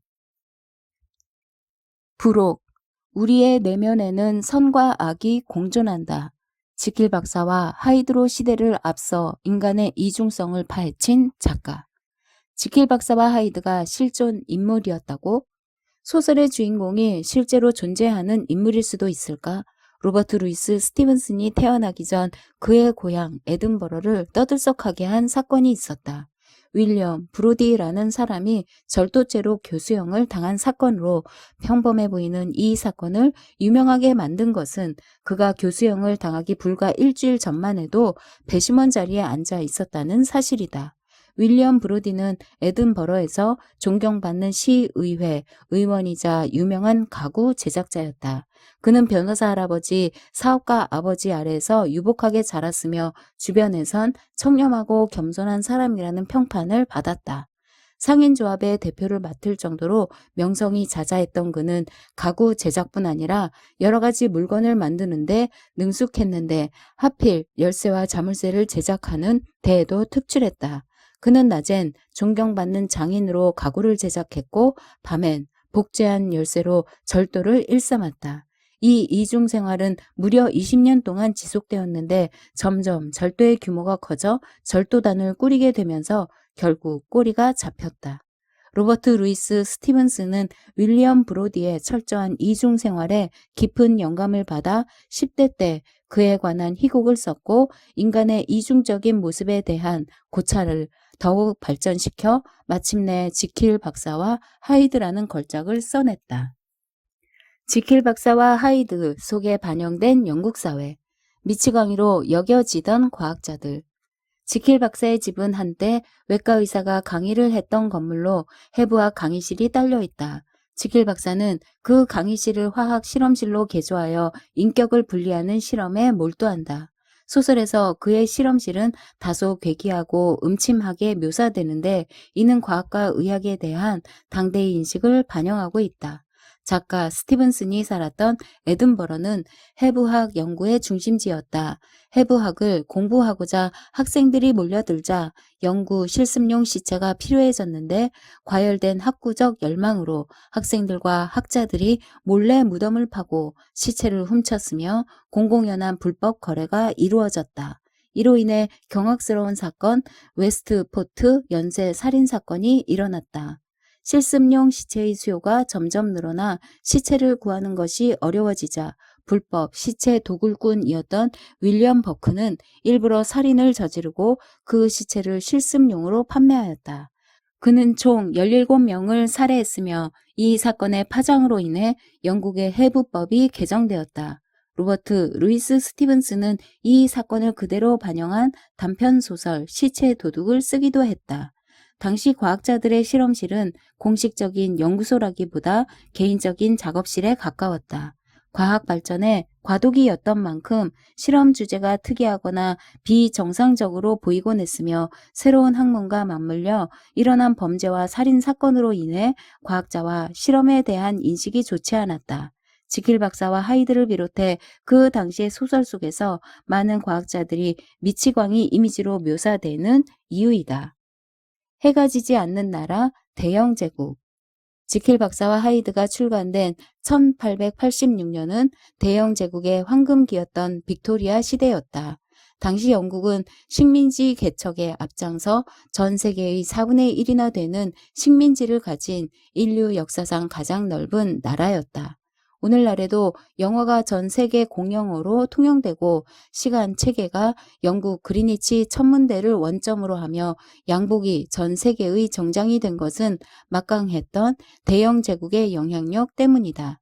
부록, 우리의 내면에는 선과 악이 공존한다. 지킬 박사와 하이드로 시대를 앞서 인간의 이중성을 파헤친 작가. 지킬 박사와 하이드가 실존 인물이었다고? 소설의 주인공이 실제로 존재하는 인물일 수도 있을까? 로버트 루이스 스티븐슨이 태어나기 전 그의 고향 에든버러를 떠들썩하게 한 사건이 있었다. 윌리엄 브로디라는 사람이 절도죄로 교수형을 당한 사건으로 평범해 보이는 이 사건을 유명하게 만든 것은 그가 교수형을 당하기 불과 일주일 전만 해도 배심원 자리에 앉아 있었다는 사실이다. 윌리엄 브로디는 에든버러에서 존경받는 시의회 의원이자 유명한 가구 제작자였다. 그는 변호사 할아버지, 사업가 아버지 아래에서 유복하게 자랐으며 주변에선 청렴하고 겸손한 사람이라는 평판을 받았다. 상인조합의 대표를 맡을 정도로 명성이 자자했던 그는 가구 제작뿐 아니라 여러 가지 물건을 만드는데 능숙했는데 하필 열쇠와 자물쇠를 제작하는 데에도 특출했다. 그는 낮엔 존경받는 장인으로 가구를 제작했고 밤엔 복제한 열쇠로 절도를 일삼았다. 이 이중 생활은 무려 20년 동안 지속되었는데 점점 절도의 규모가 커져 절도단을 꾸리게 되면서 결국 꼬리가 잡혔다. 로버트 루이스 스티븐슨은 윌리엄 브로디의 철저한 이중 생활에 깊은 영감을 받아 10대 때 그에 관한 희곡을 썼고 인간의 이중적인 모습에 대한 고찰을 더욱 발전시켜 마침내 지킬 박사와 하이드라는 걸작을 써냈다. 지킬 박사와 하이드 속에 반영된 영국 사회, 미치광이로 여겨지던 과학자들. 지킬 박사의 집은 한때 외과 의사가 강의를 했던 건물로 해부학 강의실이 딸려 있다. 지킬 박사는 그 강의실을 화학 실험실로 개조하여 인격을 분리하는 실험에 몰두한다. 소설에서 그의 실험실은 다소 괴기하고 음침하게 묘사되는데 이는 과학과 의학에 대한 당대의 인식을 반영하고 있다. 작가 스티븐슨이 살았던 에든버러는 해부학 연구의 중심지였다. 해부학을 공부하고자 학생들이 몰려들자 연구 실습용 시체가 필요해졌는데 과열된 학구적 열망으로 학생들과 학자들이 몰래 무덤을 파고 시체를 훔쳤으며 공공연한 불법 거래가 이루어졌다. 이로 인해 경악스러운 사건, 웨스트포트 연쇄 살인 사건이 일어났다. 실습용 시체의 수요가 점점 늘어나 시체를 구하는 것이 어려워지자 불법 시체 도굴꾼이었던 윌리엄 버크는 일부러 살인을 저지르고 그 시체를 실습용으로 판매하였다. 그는 총 17명을 살해했으며 이 사건의 파장으로 인해 영국의 해부법이 개정되었다. 로버트 루이스 스티븐스는 이 사건을 그대로 반영한 단편 소설 시체 도둑을 쓰기도 했다. 당시 과학자들의 실험실은 공식적인 연구소라기보다 개인적인 작업실에 가까웠다. 과학 발전에 과도기였던 만큼 실험 주제가 특이하거나 비정상적으로 보이곤 했으며 새로운 학문과 맞물려 일어난 범죄와 살인 사건으로 인해 과학자와 실험에 대한 인식이 좋지 않았다. 지킬 박사와 하이드를 비롯해 그 당시의 소설 속에서 많은 과학자들이 미치광이 이미지로 묘사되는 이유이다. 해가 지지 않는 나라 대영 제국. 지킬 박사와 하이드가 출간된 1886년은 대영 제국의 황금기였던 빅토리아 시대였다. 당시 영국은 식민지 개척에 앞장서 전 세계의 4분의 1이나 되는 식민지를 가진 인류 역사상 가장 넓은 나라였다. 오늘날에도 영어가 전 세계 공용어로 통용되고 시간 체계가 영국 그리니치 천문대를 원점으로 하며 양복이 전 세계의 정장이 된 것은 막강했던 대영 제국의 영향력 때문이다.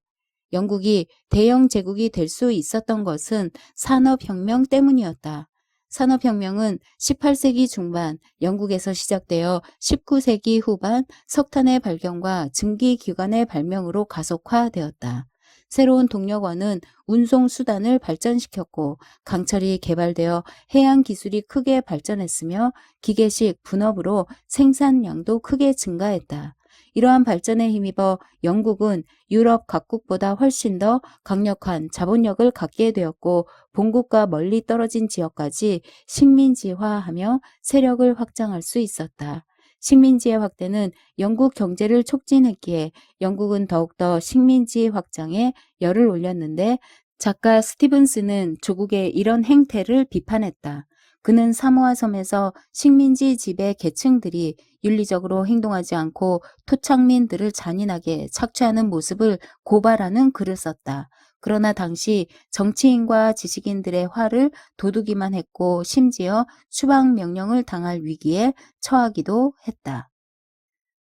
영국이 대영 제국이 될 수 있었던 것은 산업혁명 때문이었다. 산업혁명은 18세기 중반 영국에서 시작되어 19세기 후반 석탄의 발견과 증기기관의 발명으로 가속화되었다. 새로운 동력원은 운송수단을 발전시켰고 강철이 개발되어 해양 기술이 크게 발전했으며 기계식 분업으로 생산량도 크게 증가했다. 이러한 발전에 힘입어 영국은 유럽 각국보다 훨씬 더 강력한 자본력을 갖게 되었고 본국과 멀리 떨어진 지역까지 식민지화하며 세력을 확장할 수 있었다. 식민지의 확대는 영국 경제를 촉진했기에 영국은 더욱더 식민지 확장에 열을 올렸는데 작가 스티븐스는 조국의 이런 행태를 비판했다. 그는 사모아 섬에서 식민지 지배 계층들이 윤리적으로 행동하지 않고 토착민들을 잔인하게 착취하는 모습을 고발하는 글을 썼다. 그러나 당시 정치인과 지식인들의 화를 돋우기만 했고 심지어 추방 명령을 당할 위기에 처하기도 했다.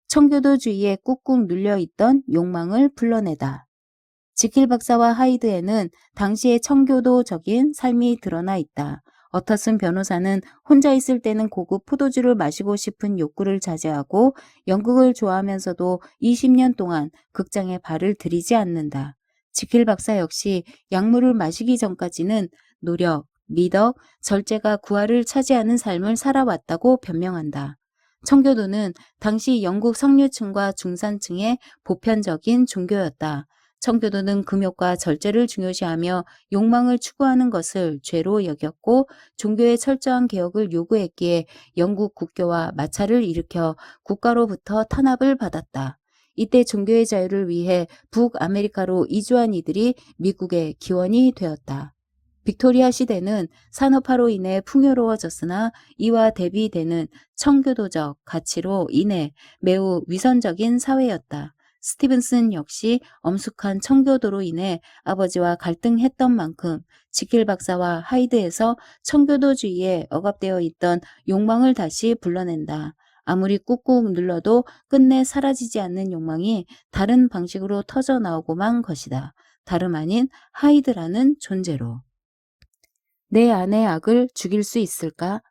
청교도주의에 꾹꾹 눌려있던 욕망을 불러내다. 지킬 박사와 하이드에는 당시의 청교도적인 삶이 드러나 있다. 어터슨 변호사는 혼자 있을 때는 고급 포도주를 마시고 싶은 욕구를 자제하고 연극을 좋아하면서도 20년 동안 극장에 발을 들이지 않는다. 지킬 박사 역시 약물을 마시기 전까지는 노력, 미덕, 절제가 구화를 차지하는 삶을 살아왔다고 변명한다. 청교도는 당시 영국 상류층과 중산층의 보편적인 종교였다. 청교도는 금욕과 절제를 중요시하며 욕망을 추구하는 것을 죄로 여겼고 종교의 철저한 개혁을 요구했기에 영국 국교와 마찰을 일으켜 국가로부터 탄압을 받았다. 이때 종교의 자유를 위해 북아메리카로 이주한 이들이 미국의 기원이 되었다. 빅토리아 시대는 산업화로 인해 풍요로워졌으나 이와 대비되는 청교도적 가치로 인해 매우 위선적인 사회였다. 스티븐슨 역시 엄숙한 청교도로 인해 아버지와 갈등했던 만큼 지킬 박사와 하이드에서 청교도주의에 억압되어 있던 욕망을 다시 불러낸다. 아무리 꾹꾹 눌러도 끝내 사라지지 않는 욕망이 다른 방식으로 터져 나오고만 것이다. 다름 아닌 하이드라는 존재로. 내 안의 악을 죽일 수 있을까?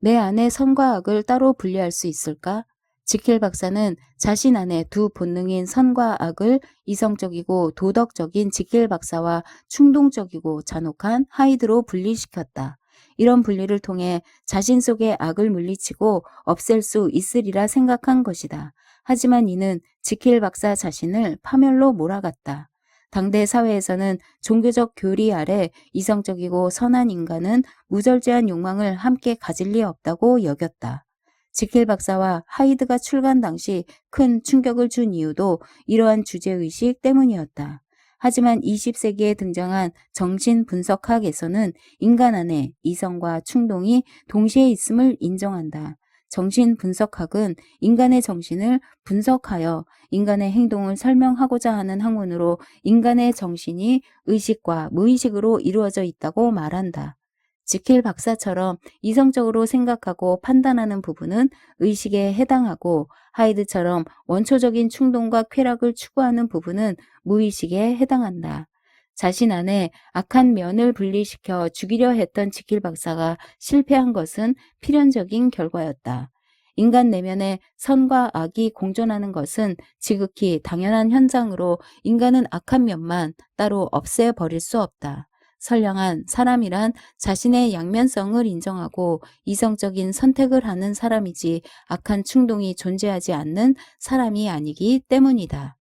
내 안의 선과 악을 따로 분리할 수 있을까? 지킬 박사는 자신 안에 두 본능인 선과 악을 이성적이고 도덕적인 지킬 박사와 충동적이고 잔혹한 하이드로 분리시켰다. 이런 분리를 통해 자신 속의 악을 물리치고 없앨 수 있으리라 생각한 것이다. 하지만 이는 지킬 박사 자신을 파멸로 몰아갔다. 당대 사회에서는 종교적 교리 아래 이성적이고 선한 인간은 무절제한 욕망을 함께 가질 리 없다고 여겼다. 지킬 박사와 하이드가 출간 당시 큰 충격을 준 이유도 이러한 주제의식 때문이었다. 하지만 20세기에 등장한 정신분석학에서는 인간 안에 이성과 충동이 동시에 있음을 인정한다. 정신분석학은 인간의 정신을 분석하여 인간의 행동을 설명하고자 하는 학문으로 인간의 정신이 의식과 무의식으로 이루어져 있다고 말한다. 지킬 박사처럼 이성적으로 생각하고 판단하는 부분은 의식에 해당하고 하이드처럼 원초적인 충동과 쾌락을 추구하는 부분은 무의식에 해당한다. 자신 안에 악한 면을 분리시켜 죽이려 했던 지킬 박사가 실패한 것은 필연적인 결과였다. 인간 내면에 선과 악이 공존하는 것은 지극히 당연한 현상으로 인간은 악한 면만 따로 없애버릴 수 없다. 선량한 사람이란 자신의 양면성을 인정하고 이성적인 선택을 하는 사람이지 악한 충동이 존재하지 않는 사람이 아니기 때문이다.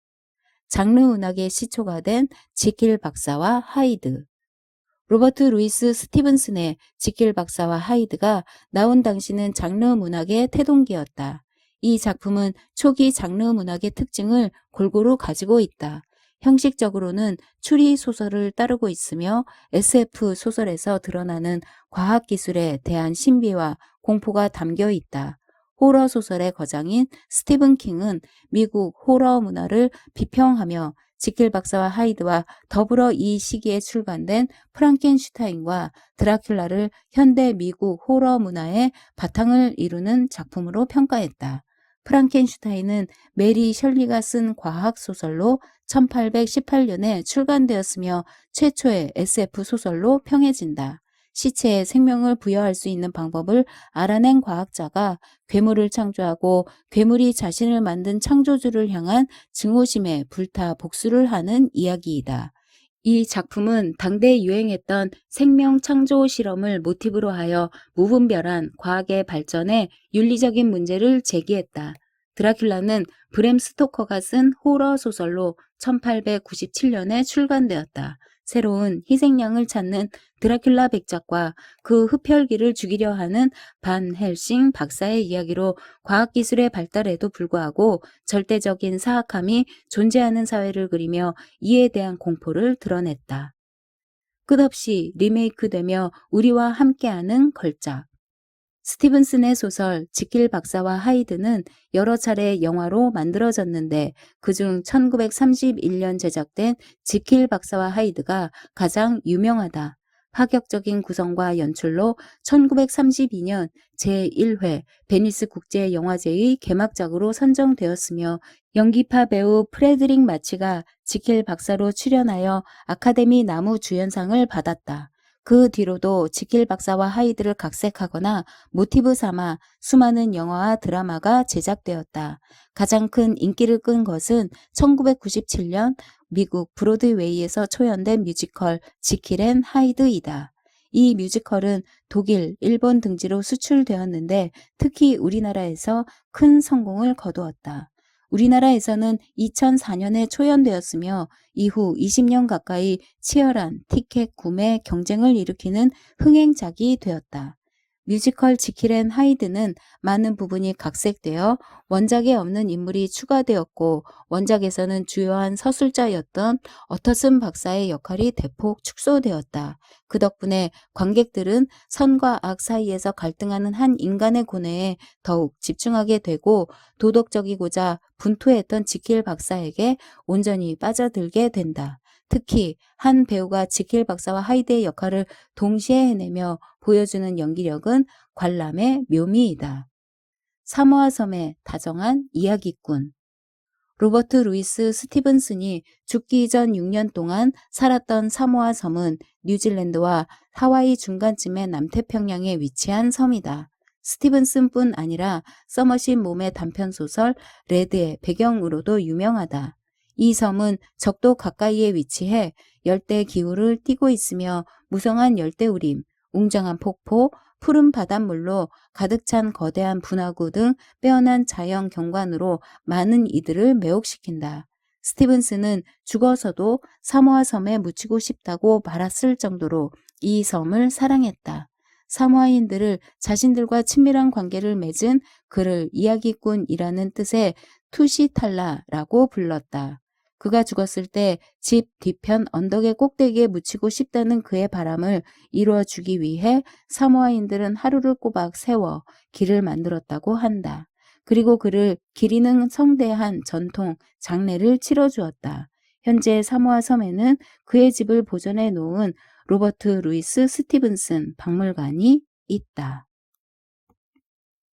장르 문학의 시초가 된 지킬 박사와 하이드. 로버트 루이스 스티븐슨의 지킬 박사와 하이드가 나온 당시는 장르 문학의 태동기였다. 이 작품은 초기 장르 문학의 특징을 골고루 가지고 있다. 형식적으로는 추리 소설을 따르고 있으며 SF 소설에서 드러나는 과학기술에 대한 신비와 공포가 담겨 있다. 호러 소설의 거장인 스티븐 킹은 미국 호러 문화를 비평하며 지킬 박사와 하이드와 더불어 이 시기에 출간된 프랑켄슈타인과 드라큘라를 현대 미국 호러 문화의 바탕을 이루는 작품으로 평가했다. 프랑켄슈타인은 메리 셜리가 쓴 과학 소설로 1818년에 출간되었으며 최초의 SF 소설로 평해진다. 시체에 생명을 부여할 수 있는 방법을 알아낸 과학자가 괴물을 창조하고 괴물이 자신을 만든 창조주를 향한 증오심에 불타 복수를 하는 이야기이다. 이 작품은 당대 유행했던 생명 창조 실험을 모티브로 하여 무분별한 과학의 발전에 윤리적인 문제를 제기했다. 드라큘라는 브램 스토커가 쓴 호러 소설로 1897년에 출간되었다. 새로운 희생양을 찾는 드라큘라 백작과 그 흡혈귀를 죽이려 하는 반 헬싱 박사의 이야기로 과학기술의 발달에도 불구하고 절대적인 사악함이 존재하는 사회를 그리며 이에 대한 공포를 드러냈다. 끝없이 리메이크되며 우리와 함께하는 걸작. 스티븐슨의 소설 지킬 박사와 하이드는 여러 차례 영화로 만들어졌는데 그중 1931년 제작된 지킬 박사와 하이드가 가장 유명하다. 파격적인 구성과 연출로 1932년 제1회 베니스 국제영화제의 개막작으로 선정되었으며 연기파 배우 프레드릭 마치가 지킬 박사로 출연하여 아카데미 나무주연상을 받았다. 그 뒤로도 지킬 박사와 하이드를 각색하거나 모티브 삼아 수많은 영화와 드라마가 제작되었다. 가장 큰 인기를 끈 것은 1997년 미국 브로드웨이에서 초연된 뮤지컬 지킬 앤 하이드이다. 이 뮤지컬은 독일, 일본 등지로 수출되었는데 특히 우리나라에서 큰 성공을 거두었다. 우리나라에서는 2004년에 초연되었으며 이후 20년 가까이 치열한 티켓 구매 경쟁을 일으키는 흥행작이 되었다. 뮤지컬 지킬 앤 하이드는 많은 부분이 각색되어 원작에 없는 인물이 추가되었고 원작에서는 주요한 서술자였던 어터슨 박사의 역할이 대폭 축소되었다. 그 덕분에 관객들은 선과 악 사이에서 갈등하는 한 인간의 고뇌에 더욱 집중하게 되고 도덕적이고자 분투했던 지킬 박사에게 온전히 빠져들게 된다. 특히 한 배우가 지킬 박사와 하이드의 역할을 동시에 해내며 보여주는 연기력은 관람의 묘미이다. 사모아 섬의 다정한 이야기꾼. 로버트 루이스 스티븐슨이 죽기 전 6년 동안 살았던 사모아 섬은 뉴질랜드와 하와이 중간쯤의 남태평양에 위치한 섬이다. 스티븐슨뿐 아니라 서머신 몸의 단편소설 레드의 배경으로도 유명하다. 이 섬은 적도 가까이에 위치해 열대 기후를 띠고 있으며 무성한 열대우림, 웅장한 폭포, 푸른 바닷물로 가득 찬 거대한 분화구 등 빼어난 자연 경관으로 많은 이들을 매혹시킨다. 스티븐스는 죽어서도 사모아 섬에 묻히고 싶다고 말했을 정도로 이 섬을 사랑했다. 사모아인들을 자신들과 친밀한 관계를 맺은 그를 이야기꾼이라는 뜻의 투시탈라라고 불렀다. 그가 죽었을 때 집 뒤편 언덕의 꼭대기에 묻히고 싶다는 그의 바람을 이루어주기 위해 사모아인들은 하루를 꼬박 세워 길을 만들었다고 한다. 그리고 그를 기리는 성대한 전통 장례를 치러주었다. 현재 사모아 섬에는 그의 집을 보존해 놓은 로버트 루이스 스티븐슨 박물관이 있다.